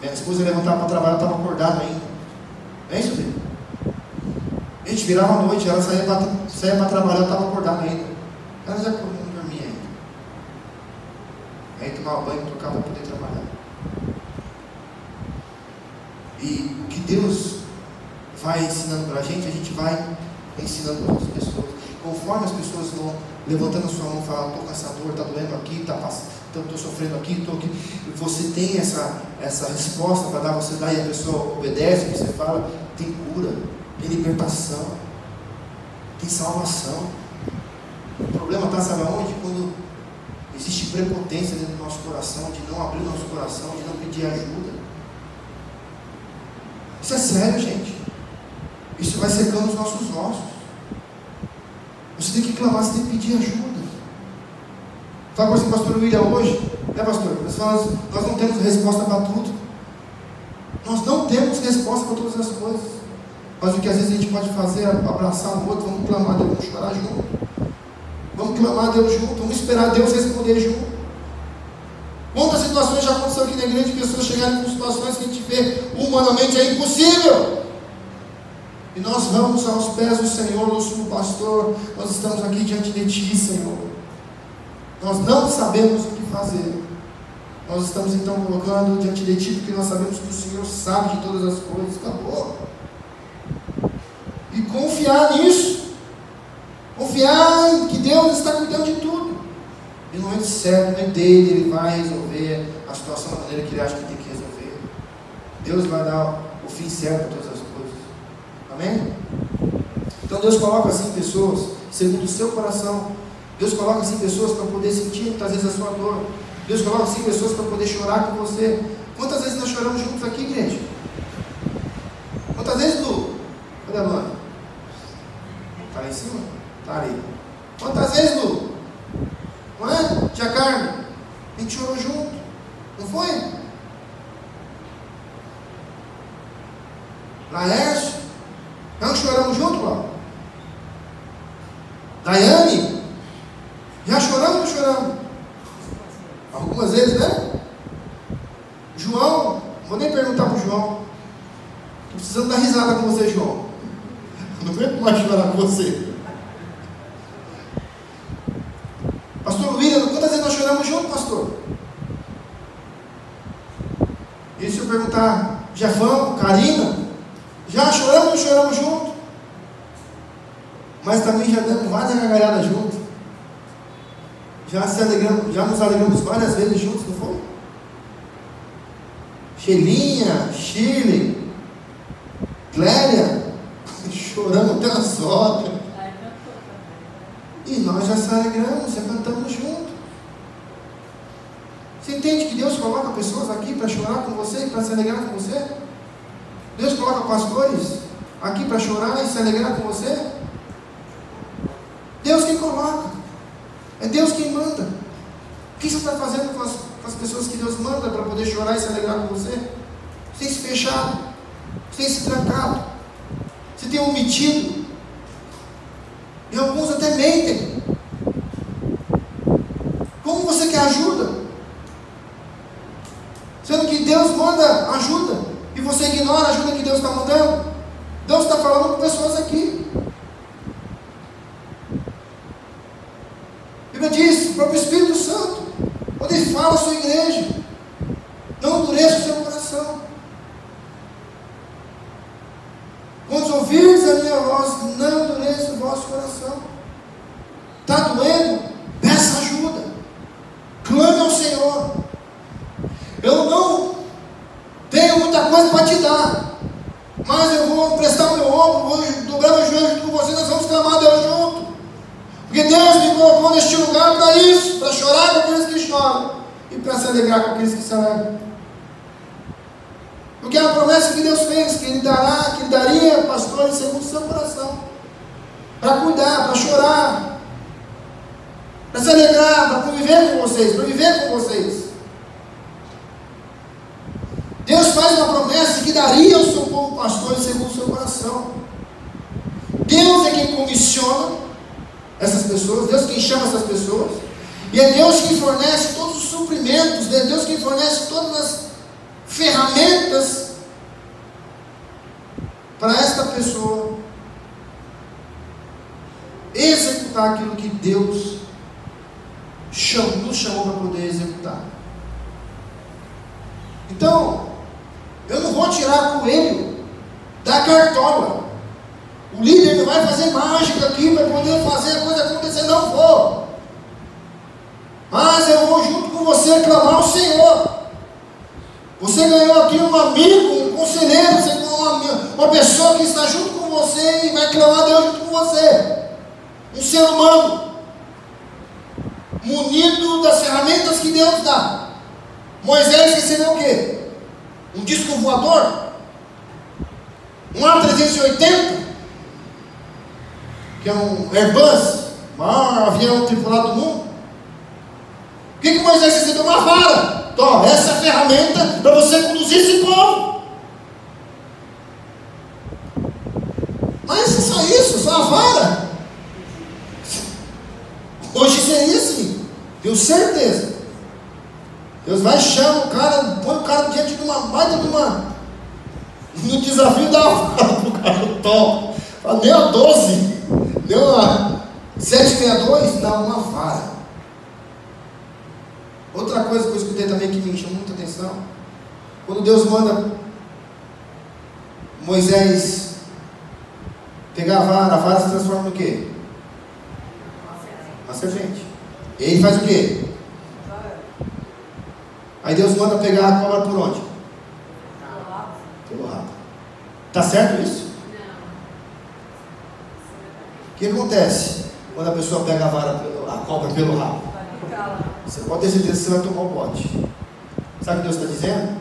Speaker 1: Minha esposa levantava para trabalhar, eu estava acordado ainda. Não é isso, filho? A gente virava a noite, ela saía para trabalhar, eu estava acordado ainda. Ela já não dormia ainda. Aí tomava banho, trocava para poder trabalhar. E o que Deus vai ensinando para a gente vai ensinando para as pessoas. Conforme as pessoas vão levantando a sua mão e falando, estou com essa dor, está doendo aqui, estou sofrendo aqui, estou aqui. E você tem essa resposta para dar, você dá e a pessoa obedece, você fala, tem cura, tem libertação, tem salvação. O problema está, sabe aonde? Quando existe prepotência dentro do nosso coração, de não abrir o nosso coração, de não pedir ajuda. Isso é sério, gente. Isso vai secando os nossos ossos. Você tem que clamar, você tem que pedir ajuda. Fala com o pastor William hoje, né, pastor? Nós não temos resposta para tudo. Nós não temos resposta para todas as coisas. Mas o que às vezes a gente pode fazer é abraçar o outro, vamos clamar a Deus, vamos chorar junto. Vamos clamar a Deus junto, vamos esperar Deus responder junto. Quantas situações já aconteceram aqui na igreja de pessoas chegarem com situações que a gente vê humanamente é impossível. E nós vamos aos pés do Senhor, nosso pastor. Nós estamos aqui diante de Ti, Senhor. Nós não sabemos o que fazer. Nós estamos então colocando diante de Ti, porque nós sabemos que o Senhor sabe de todas as coisas. Acabou. E confiar nisso. Confiar em que Deus está cuidando de tudo. E no momento certo, no momento dele, Ele vai resolver a situação da maneira que Ele acha que tem que resolver. Deus vai dar o fim certo para todas as coisas. Amém? Então Deus coloca assim pessoas, segundo o seu coração. Deus coloca assim pessoas para poder sentir muitas vezes a sua dor. Deus coloca assim pessoas para poder chorar com você. Quantas vezes nós choramos juntos aqui, igreja? Quantas vezes, Lu? Cadê a Luana? Está lá em cima? Está ali. Quantas vezes, Lu? Não é? Tia Carmen? A gente chorou junto. Não foi? Laércio? Nós choramos junto, Paulo? Daiane? Já choramos ou não choramos? Algumas algumas vezes, né? João, não vou nem perguntar para o João. Estou precisando dar risada com você, João. Eu não aguento mais chorar com você. Pastor William, quantas vezes nós choramos juntos, pastor? E se eu perguntar, Jefão, Karina, já choramos ou não choramos juntos? Mas também já demos várias gargalhadas juntos. Já nos alegramos várias vezes juntos, não foi? Shelinha, Shirley, Clélia, choramos até as horas. E nós já se alegramos, já cantamos juntos. Você entende que Deus coloca pessoas aqui para chorar com você e para se alegrar com você? Deus coloca pastores aqui para chorar e se alegrar com você? Deus quem coloca. É Deus quem manda. O que você está fazendo com as pessoas que Deus manda para poder chorar e se alegrar com você? Você tem se fechado, você tem se trancado, você tem omitido, e alguns até mentem. Como você quer ajuda? Sendo que Deus manda ajuda e você ignora a ajuda que Deus está mandando. Deus está falando com pessoas aqui. A Bíblia diz, o próprio Espírito Santo, quando Ele fala à sua igreja, não endureça o seu coração. Quando ouvirdes a minha voz, não endureça o vosso coração. Está doendo? Peça ajuda. Clame ao Senhor. Eu não tenho muita coisa para te dar, mas eu vou emprestar o meu ombro, vou dobrar meu joelho junto com você, nós vamos clamar a Deus junto. Porque Deus me colocou neste lugar para isso, para chorar com aqueles que choram e para se alegrar com aqueles que se alegram. Porque é a promessa que Deus fez, que Ele daria pastores segundo o seu coração, para cuidar, para chorar, para se alegrar, para conviver com vocês, para viver com vocês. Deus faz uma promessa que daria ao seu povo pastores segundo o seu coração. Deus é quem comissiona essas pessoas, Deus quem chama essas pessoas, e é Deus quem fornece todos os suprimentos, é Deus quem fornece todas as ferramentas para esta pessoa executar aquilo que Deus nos chamou para poder executar. Então, eu não vou tirar coelho da cartola. O líder não vai fazer mágica aqui para poder fazer a coisa acontecer, não vou. Mas eu vou junto com você clamar ao Senhor. Você ganhou aqui um amigo, um conselheiro, você ganhou uma pessoa que está junto com você e vai clamar a Deus junto com você. Um ser humano, munido das ferramentas que Deus dá. Moisés recebeu o quê? Um disco voador? Um A380? Que é um Airbus, o maior avião tripulado do mundo. O que Moisés recebeu? Uma vara. Então, essa é a ferramenta para você conduzir esse povo. Mas é só isso, só a vara. Hoje seria assim, tenho certeza. Deus vai chamar o cara, põe o cara diante de uma baita de uma, no desafio da vara para o cara top. Fala, deu a 12, deu a 762, não, uma vara. Outra coisa que eu escutei também que me chamou muita atenção, quando Deus manda Moisés pegar a vara se transforma no quê? Uma serpente. E ele faz o quê? Aí Deus manda pegar a cobra por onde? Pelo rabo. Tá certo isso? O que acontece quando a pessoa pega a cobra pelo rabo? Você pode ter certeza que você vai tomar o bote. Sabe o que Deus está dizendo?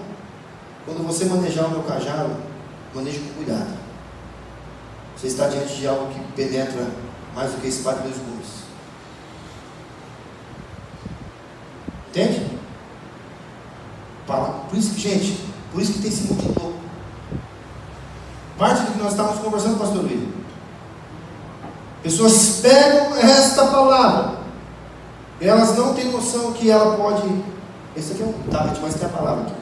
Speaker 1: Quando você manejar o meu cajado, maneje com cuidado. Você está diante de algo que penetra mais do que a espada de dois gumes. Entende? Por isso que, gente, por isso que tem esse mundo louco. Parte do que nós estávamos conversando, pastor William. Pessoas pegam esta palavra, elas não têm noção que ela pode Esse aqui é um tablet, mas tem a palavra aqui.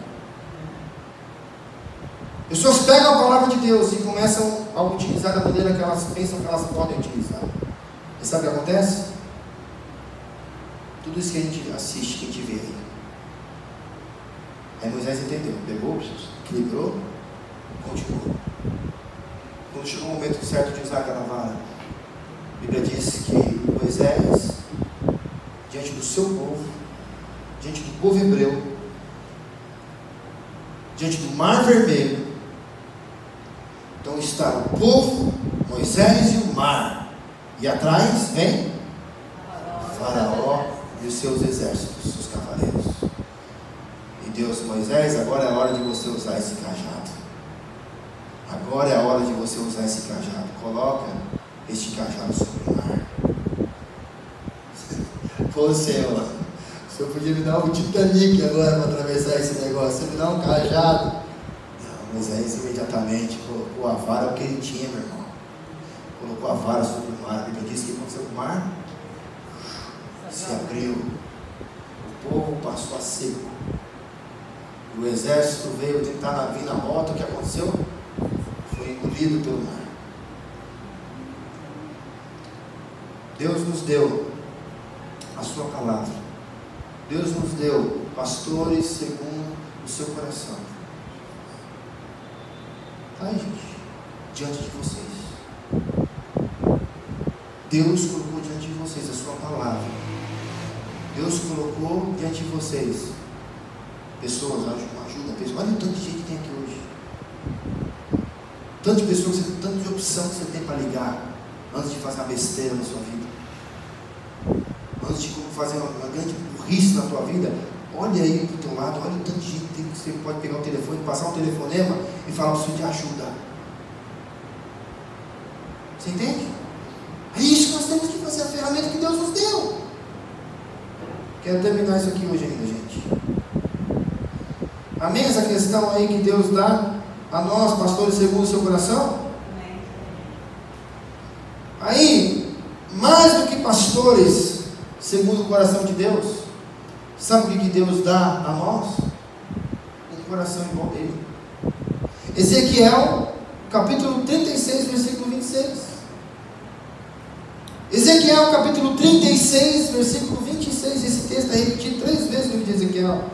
Speaker 1: Pessoas pegam a palavra de Deus e começam a utilizar da maneira que elas pensam que elas podem utilizar. E sabe o que acontece? Tudo isso que a gente assiste, que a gente vê aí. Aí Moisés entendeu, pegou, equilibrou, continuou. Quando chegou o momento certo de usar aquela vara, a Bíblia diz que Moisés, diante do seu povo, diante do povo hebreu, diante do Mar Vermelho, então está o povo, Moisés e o mar, e atrás vem Faraó e os seus exércitos, os cavaleiros. E Deus, Moisés, agora é a hora de você usar esse cajado. Agora é a hora de você usar esse cajado. Coloca este cajado sobre o mar. Pô, Senhor, o Senhor podia me dar um Titanic agora para atravessar esse negócio. Você me dá um cajado. Não, Moisés imediatamente colocou a vara, o que ele tinha, meu irmão. Colocou a vara sobre o mar. A Bíblia diz que aconteceu com o mar se abriu. O povo passou a seco. O exército veio tentar vir na volta. O que aconteceu? Foi engolido pelo mar. Deus nos deu a sua palavra. Deus nos deu pastores segundo o seu coração. Ai, gente, diante de vocês. Deus colocou diante de vocês a sua palavra. Deus colocou diante de vocês pessoas, ajuda, pessoas. Olha o tanto de gente que tem aqui hoje. Tanto de pessoas, tanto de opção que você tem para ligar antes de fazer uma besteira na sua vida. Antes de fazer uma grande burrice na tua vida, olha aí para o teu lado, olha o tanto de gente que você pode pegar o telefone, passar um telefonema e falar, preciso de ajuda. Você entende? É isso que nós temos que fazer, a ferramenta que Deus nos deu. Quero terminar isso aqui hoje ainda, gente. Amém? Essa questão aí que Deus dá a nós, pastores, segundo o seu coração? Aí, mais do que pastores, segundo o coração de Deus, sabe o que Deus dá a nós? Um coração igual dele. Ezequiel, capítulo 36, versículo 26. Ezequiel, capítulo 36, versículo 26. Esse texto é repetido 3 vezes no livro de Ezequiel.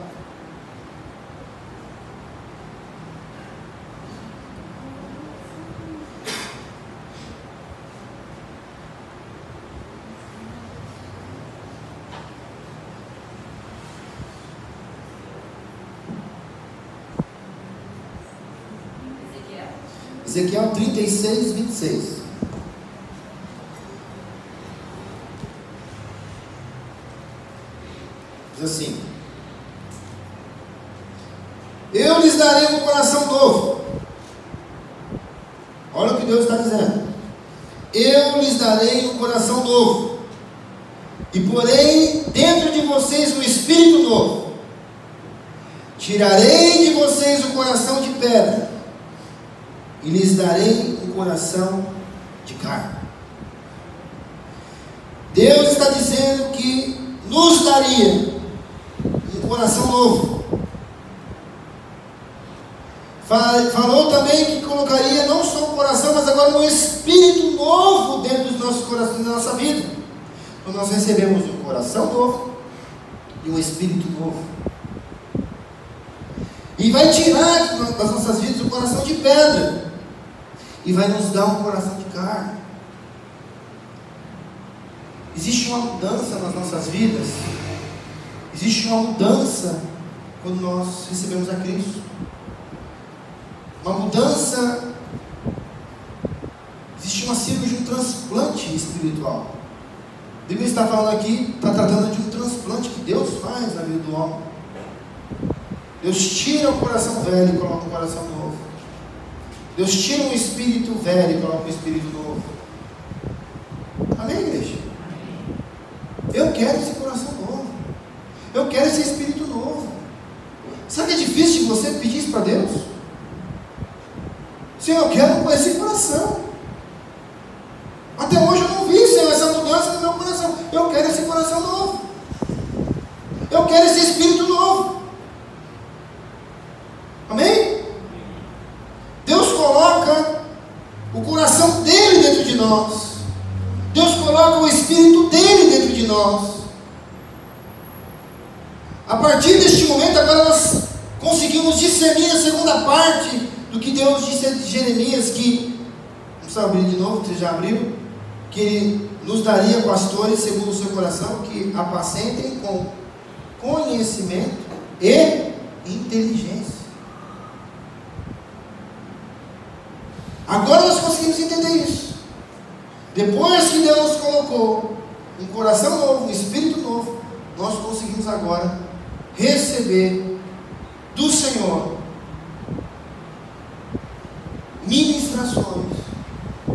Speaker 1: Ezequiel 36, 26. Diz assim: eu lhes darei um coração novo. Olha o que Deus está dizendo. Eu lhes darei um coração novo, e porei dentro de vocês um espírito novo. Tirarei de vocês o coração de pedra, e lhes darei um coração de carne. Deus está dizendo que nos daria um coração novo. Falou também que colocaria não só um coração, mas agora um espírito novo dentro dos nossos corações, da nossa vida. Então nós recebemos um coração novo e um espírito novo. E vai tirar das nossas vidas o coração de pedra e vai nos dar um coração de carne. Existe uma mudança nas nossas vidas. Existe uma mudança quando nós recebemos a Cristo. Uma mudança. Existe uma cirurgia, um transplante espiritual. A Bíblia está falando aqui, está tratando de um transplante que Deus faz na vida do homem. Deus tira o coração velho e coloca um coração novo. Deus tira um espírito velho e coloca um espírito novo. Amém, igreja? Eu quero esse coração novo. Eu quero esse espírito novo. Sabe que é difícil de você pedir isso para Deus? Senhor, eu quero esse coração. Até hoje eu não vi, Senhor, essa mudança no meu coração. Eu quero esse coração novo. Eu quero esse espírito novo. Espírito dele dentro de nós. A partir deste momento, agora nós conseguimos discernir a segunda parte do que Deus disse a Jeremias, que, não precisa abrir de novo, você já abriu, que Ele nos daria pastores segundo o seu coração, que apacentem com conhecimento e inteligência. Agora nós conseguimos entender isso. Depois que Deus colocou um coração novo, um espírito novo, nós conseguimos agora receber do Senhor ministrações,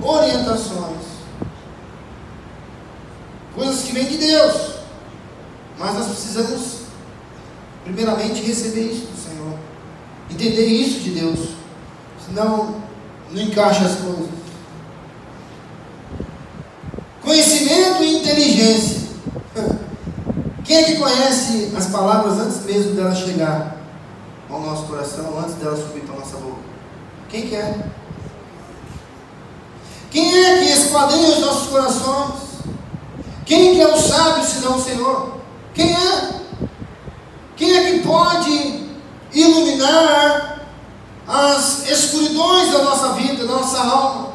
Speaker 1: orientações, coisas que vêm de Deus, mas nós precisamos primeiramente receber isso do Senhor, entender isso de Deus, senão não encaixa as coisas. Conhecimento e inteligência. Quem é que conhece as palavras antes mesmo delas chegar ao nosso coração, antes delas subir para a nossa boca? Quem que é? Quem é que esquadrinha os nossos corações? Quem que é o sábio senão o Senhor? Quem é? Quem é que pode iluminar as escuridões da nossa vida, da nossa alma?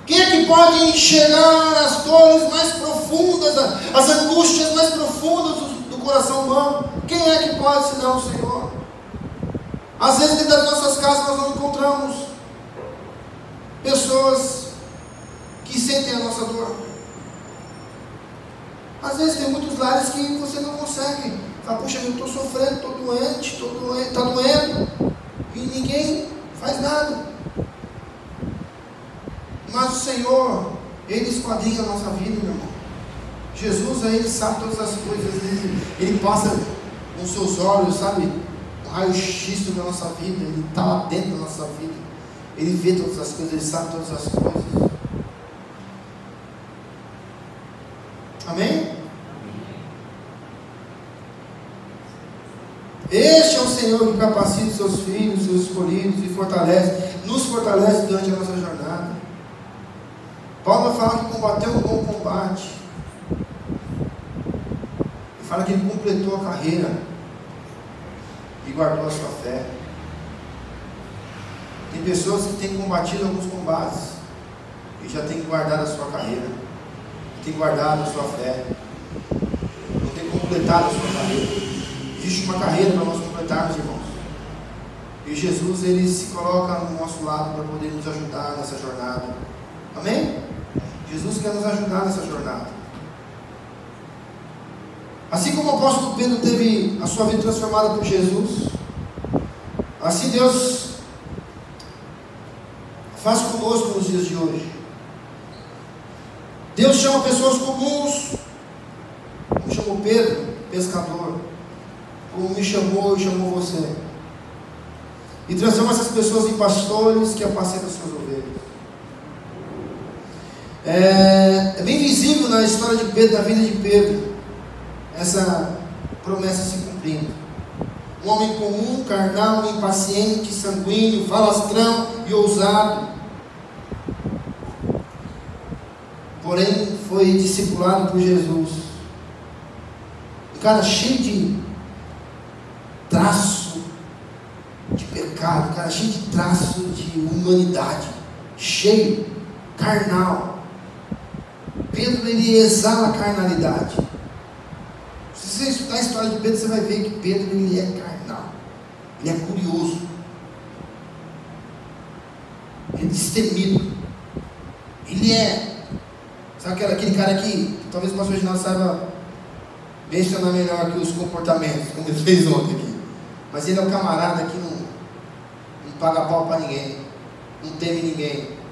Speaker 1: Quem é que pode enxergar as dores mais profundas, as angústias mais profundas do coração humano? Quem é que pode senão o Senhor? Às vezes dentro das nossas casas nós não encontramos pessoas que sentem a nossa dor. Às vezes tem muitos lares que você não consegue. Fala, puxa, eu estou sofrendo, estou doente, está doendo, e ninguém faz nada. Mas o Senhor, Ele esquadrinha a nossa vida, meu irmão. Jesus, Ele sabe todas as coisas, Ele passa com seus olhos, sabe, um raio-x da nossa vida, Ele está lá dentro da nossa vida, Ele vê todas as coisas, Ele sabe todas as coisas. Amém? Este é o Senhor que capacita os seus filhos, seus escolhidos, e nos fortalece durante a nossa jornada. Paulo vai falar que combateu um bom combate. Ele fala que ele completou a carreira e guardou a sua fé. Tem pessoas que têm combatido alguns combates e já têm guardado a sua carreira, têm guardado a sua fé, não têm completado a sua carreira. Existe uma carreira para nós completarmos, irmãos. E Jesus, Ele se coloca no nosso lado para poder nos ajudar nessa jornada. Amém? Jesus quer nos ajudar nessa jornada. Assim como o apóstolo Pedro teve a sua vida transformada por Jesus, assim Deus faz conosco nos dias de hoje. Deus chama pessoas comuns, como chamou Pedro, pescador, como me chamou e chamou você, e transforma essas pessoas em pastores que apacentam as suas ovelhas. É bem visível na história de Pedro, na vida de Pedro, essa promessa se cumprindo. Um homem comum, carnal, impaciente, sanguíneo, falastrão e ousado, porém foi discipulado por Jesus. Um cara cheio de traço de pecado, um cara cheio de traço de humanidade, cheio, carnal. Pedro, ele exala a carnalidade. Se você estudar a história de Pedro, você vai ver que Pedro, ele é carnal, ele é curioso, ele é destemido, ele é, sabe aquele cara que talvez o pastor Reginaldo saiba mencionar melhor aqui os comportamentos, como ele fez ontem aqui, mas ele é o camarada que não paga pau para ninguém, não teme ninguém,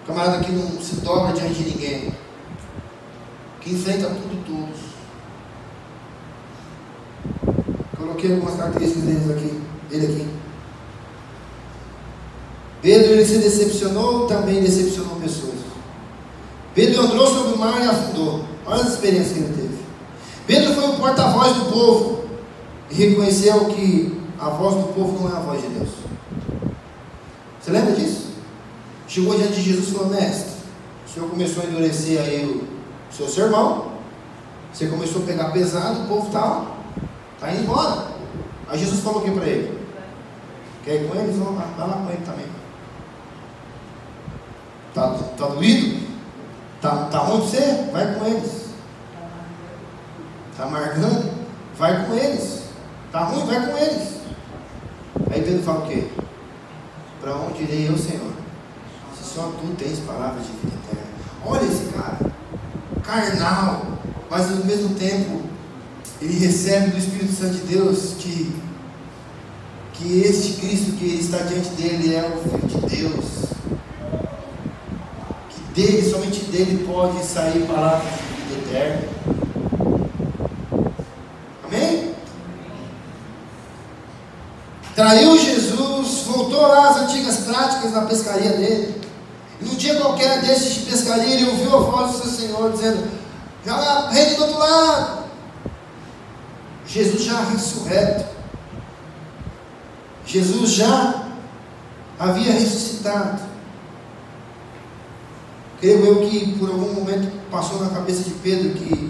Speaker 1: camarada que não se dobra diante de ninguém, que enfrenta tudo e todos. Coloquei algumas características dele aqui. Pedro, ele se decepcionou, também decepcionou pessoas. Pedro entrou sobre o mar e afundou. Olha as experiências que ele teve. Pedro foi o porta-voz do povo e reconheceu que a voz do povo não é a voz de Deus. Você lembra disso? Chegou diante de Jesus e falou: mestre, Senhor começou a endurecer aí o seu sermão, você começou a pegar pesado, o povo está indo embora. Aí Jesus falou o que para ele? Quer ir com eles? Vamos lá, vai lá com ele também. Tá doído? Tá ruim pra você? Vai com eles. Tá amargando? Vai com eles. Tá ruim? Vai com eles. Aí Pedro fala o quê? Para onde irei eu, Senhor? Se só tu tens palavras de vida eterna. Olha esse cara, carnal, mas ao mesmo tempo ele recebe do Espírito Santo de Deus que este Cristo que está diante dele é o Filho de Deus, que dele, somente dele pode sair palavras de vida eterna. Amém? Traiu Jesus, voltou lá às antigas práticas na pescaria dele. E num dia qualquer desses de pescaria, ele ouviu a voz do seu Senhor dizendo: joga a rede do outro lado. Jesus já ressurreto, Jesus já havia ressuscitado. Creio eu que por algum momento passou na cabeça de Pedro que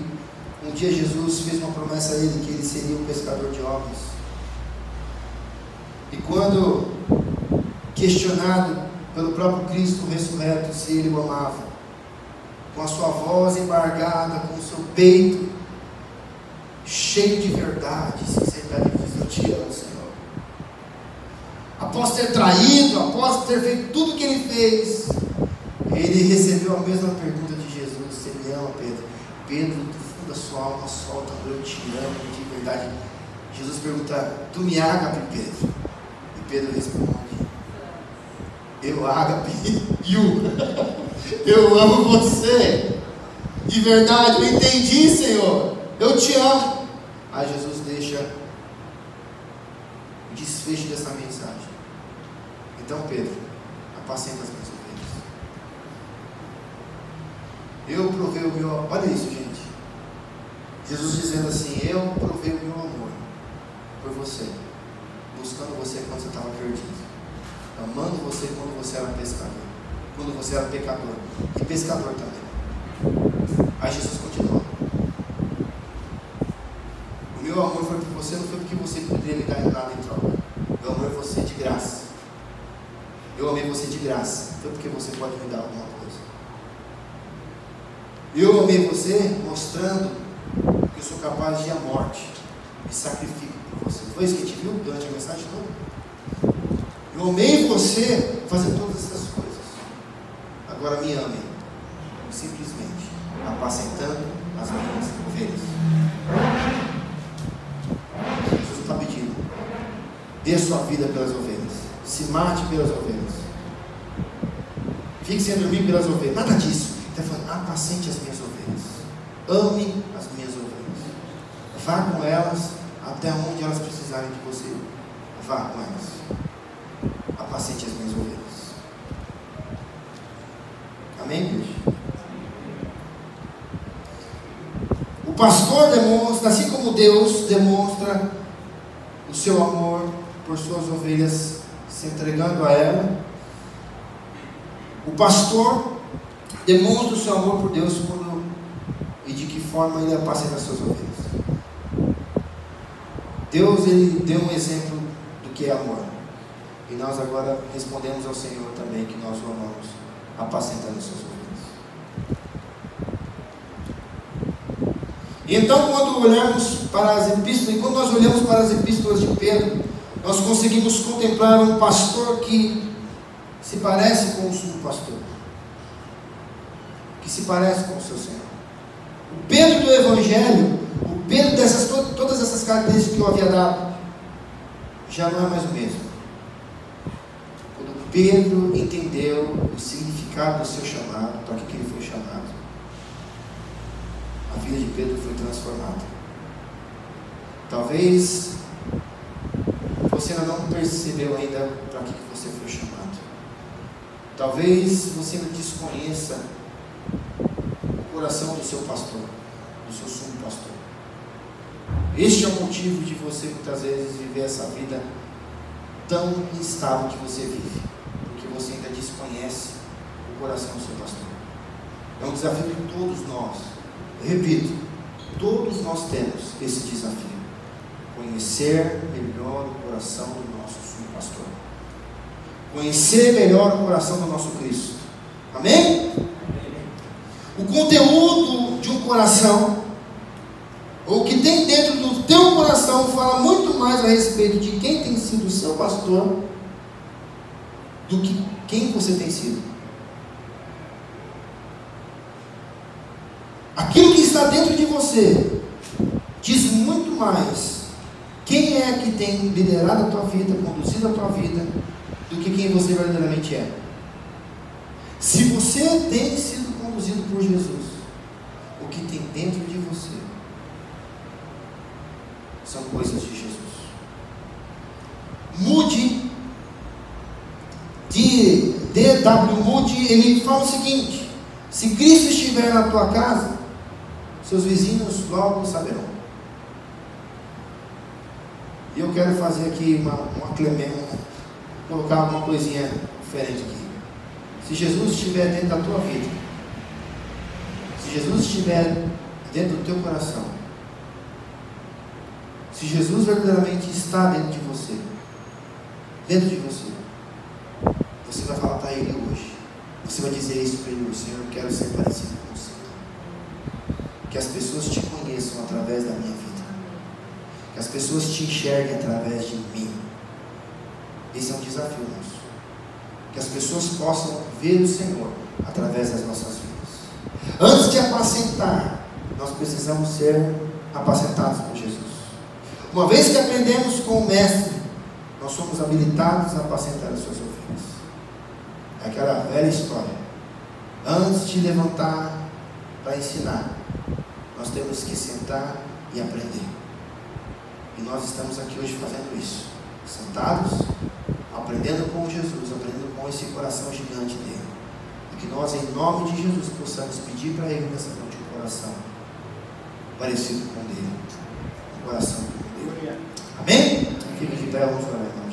Speaker 1: um dia Jesus fez uma promessa a ele, que ele seria um pescador de homens. E quando questionado pelo próprio Cristo ressurreto se ele o amava, com a sua voz embargada, com o seu peito cheio de verdade, sinceridade, ele diz: eu te amo, Senhor. Após ter traído, após ter feito tudo o que ele fez, ele recebeu a mesma pergunta de Jesus: você me ama, Pedro? Pedro, do fundo da sua alma, solta: eu te amo de verdade. Jesus pergunta: tu me ágape, Pedro? E Pedro responde: eu ágape, eu amo você, de verdade, eu entendi, Senhor, eu te amo. Aí Jesus deixa o desfecho dessa mensagem: então, Pedro, apacenta as minhas ovelhas. Eu provei o meu, olha isso, gente, Jesus dizendo assim: eu provei o meu amor por você, buscando você quando você estava perdido, amando você quando você era pescador, quando você era pecador e pescador também. Aí Jesus continua: o meu amor foi por você, não foi porque você poderia me dar nada em troca. Eu amei você de graça. Eu amei você de graça, foi porque você pode me dar alguma coisa. Eu amei você mostrando que eu sou capaz de ir à morte e sacrifico por você. Foi isso que a gente viu durante a mensagem toda? Eu amei você fazendo todas essas coisas. Agora me amem, simplesmente apacentando as minhas ovelhas. Jesus está pedindo: dê sua vida pelas ovelhas, se mate pelas ovelhas, fique sem dormir pelas ovelhas, nada disso. Ele está falando: apacente as minhas ovelhas, ame as minhas ovelhas, vá com elas até onde elas precisarem de você, vá com elas, apacente as minhas ovelhas. Amém, igreja? O pastor demonstra, assim como Deus demonstra o seu amor por suas ovelhas, se entregando a ela, o pastor demonstra o seu amor por Deus quando e de que forma ele apacenta as suas ovelhas. Deus, ele deu um exemplo do que é amor, e nós agora respondemos ao Senhor também que nós o amamos, apacentando as suas ovelhas. Então, quando olhamos para as epístolas, e quando nós olhamos para as epístolas de Pedro, nós conseguimos contemplar um pastor que se parece com o sumo pastor, que se parece com o seu Senhor. O Pedro do Evangelho, o Pedro dessas, todas essas características que eu havia dado, já não é mais o mesmo. Quando Pedro entendeu o significado do seu chamado, para que ele foi chamado, a vida de Pedro foi transformada. Talvez você ainda não percebeu ainda para que você foi chamado. Talvez você ainda desconheça o coração do seu pastor, do seu sumo pastor. Este é o motivo de você muitas vezes viver essa vida tão instável que você vive, porque você ainda desconhece o coração do seu pastor. É um desafio que todos nós, eu repito, todos nós temos esse desafio. Conhecer melhor o coração do nosso sumo pastor. Conhecer melhor o coração do nosso Cristo. Amém? O conteúdo de um coração, ou o que tem dentro do teu coração, fala muito mais a respeito de quem tem sido o seu pastor do que quem você tem sido. Aquilo que está dentro de você diz muito mais quem é que tem liderado a tua vida, conduzido a tua vida, do que quem você verdadeiramente é. Se você tem sido conduzido por Jesus, o que tem dentro de você são coisas de Jesus. Moody, D.W. Moody, ele fala o seguinte: se Cristo estiver na tua casa, seus vizinhos logo saberão. E eu quero fazer aqui colocar uma coisinha diferente aqui. Se Jesus estiver dentro da tua vida, se Jesus estiver dentro do teu coração, se Jesus verdadeiramente está dentro de você, você vai falar para Ele hoje. Você vai dizer isso para Ele: Senhor, eu quero ser parecido com o Senhor. Que as pessoas te conheçam através da minha vida. Que as pessoas te enxerguem através de mim. Esse é um desafio nosso. Que as pessoas possam ver o Senhor através das nossas vidas. Antes de apacentar, nós precisamos ser apacentados por Jesus. Uma vez que aprendemos com o Mestre, nós somos habilitados a apacentar as suas ovelhas. É aquela velha história. Antes de levantar para ensinar, nós temos que sentar e aprender. E nós estamos aqui hoje fazendo isso. Sentados, aprendendo com Jesus, aprendendo com esse coração gigante dele. E que nós, em nome de Jesus, possamos pedir para Ele nessa noite um coração parecido com o dele. Um coração como o dele. Amém? Fique de pé, vamos orar.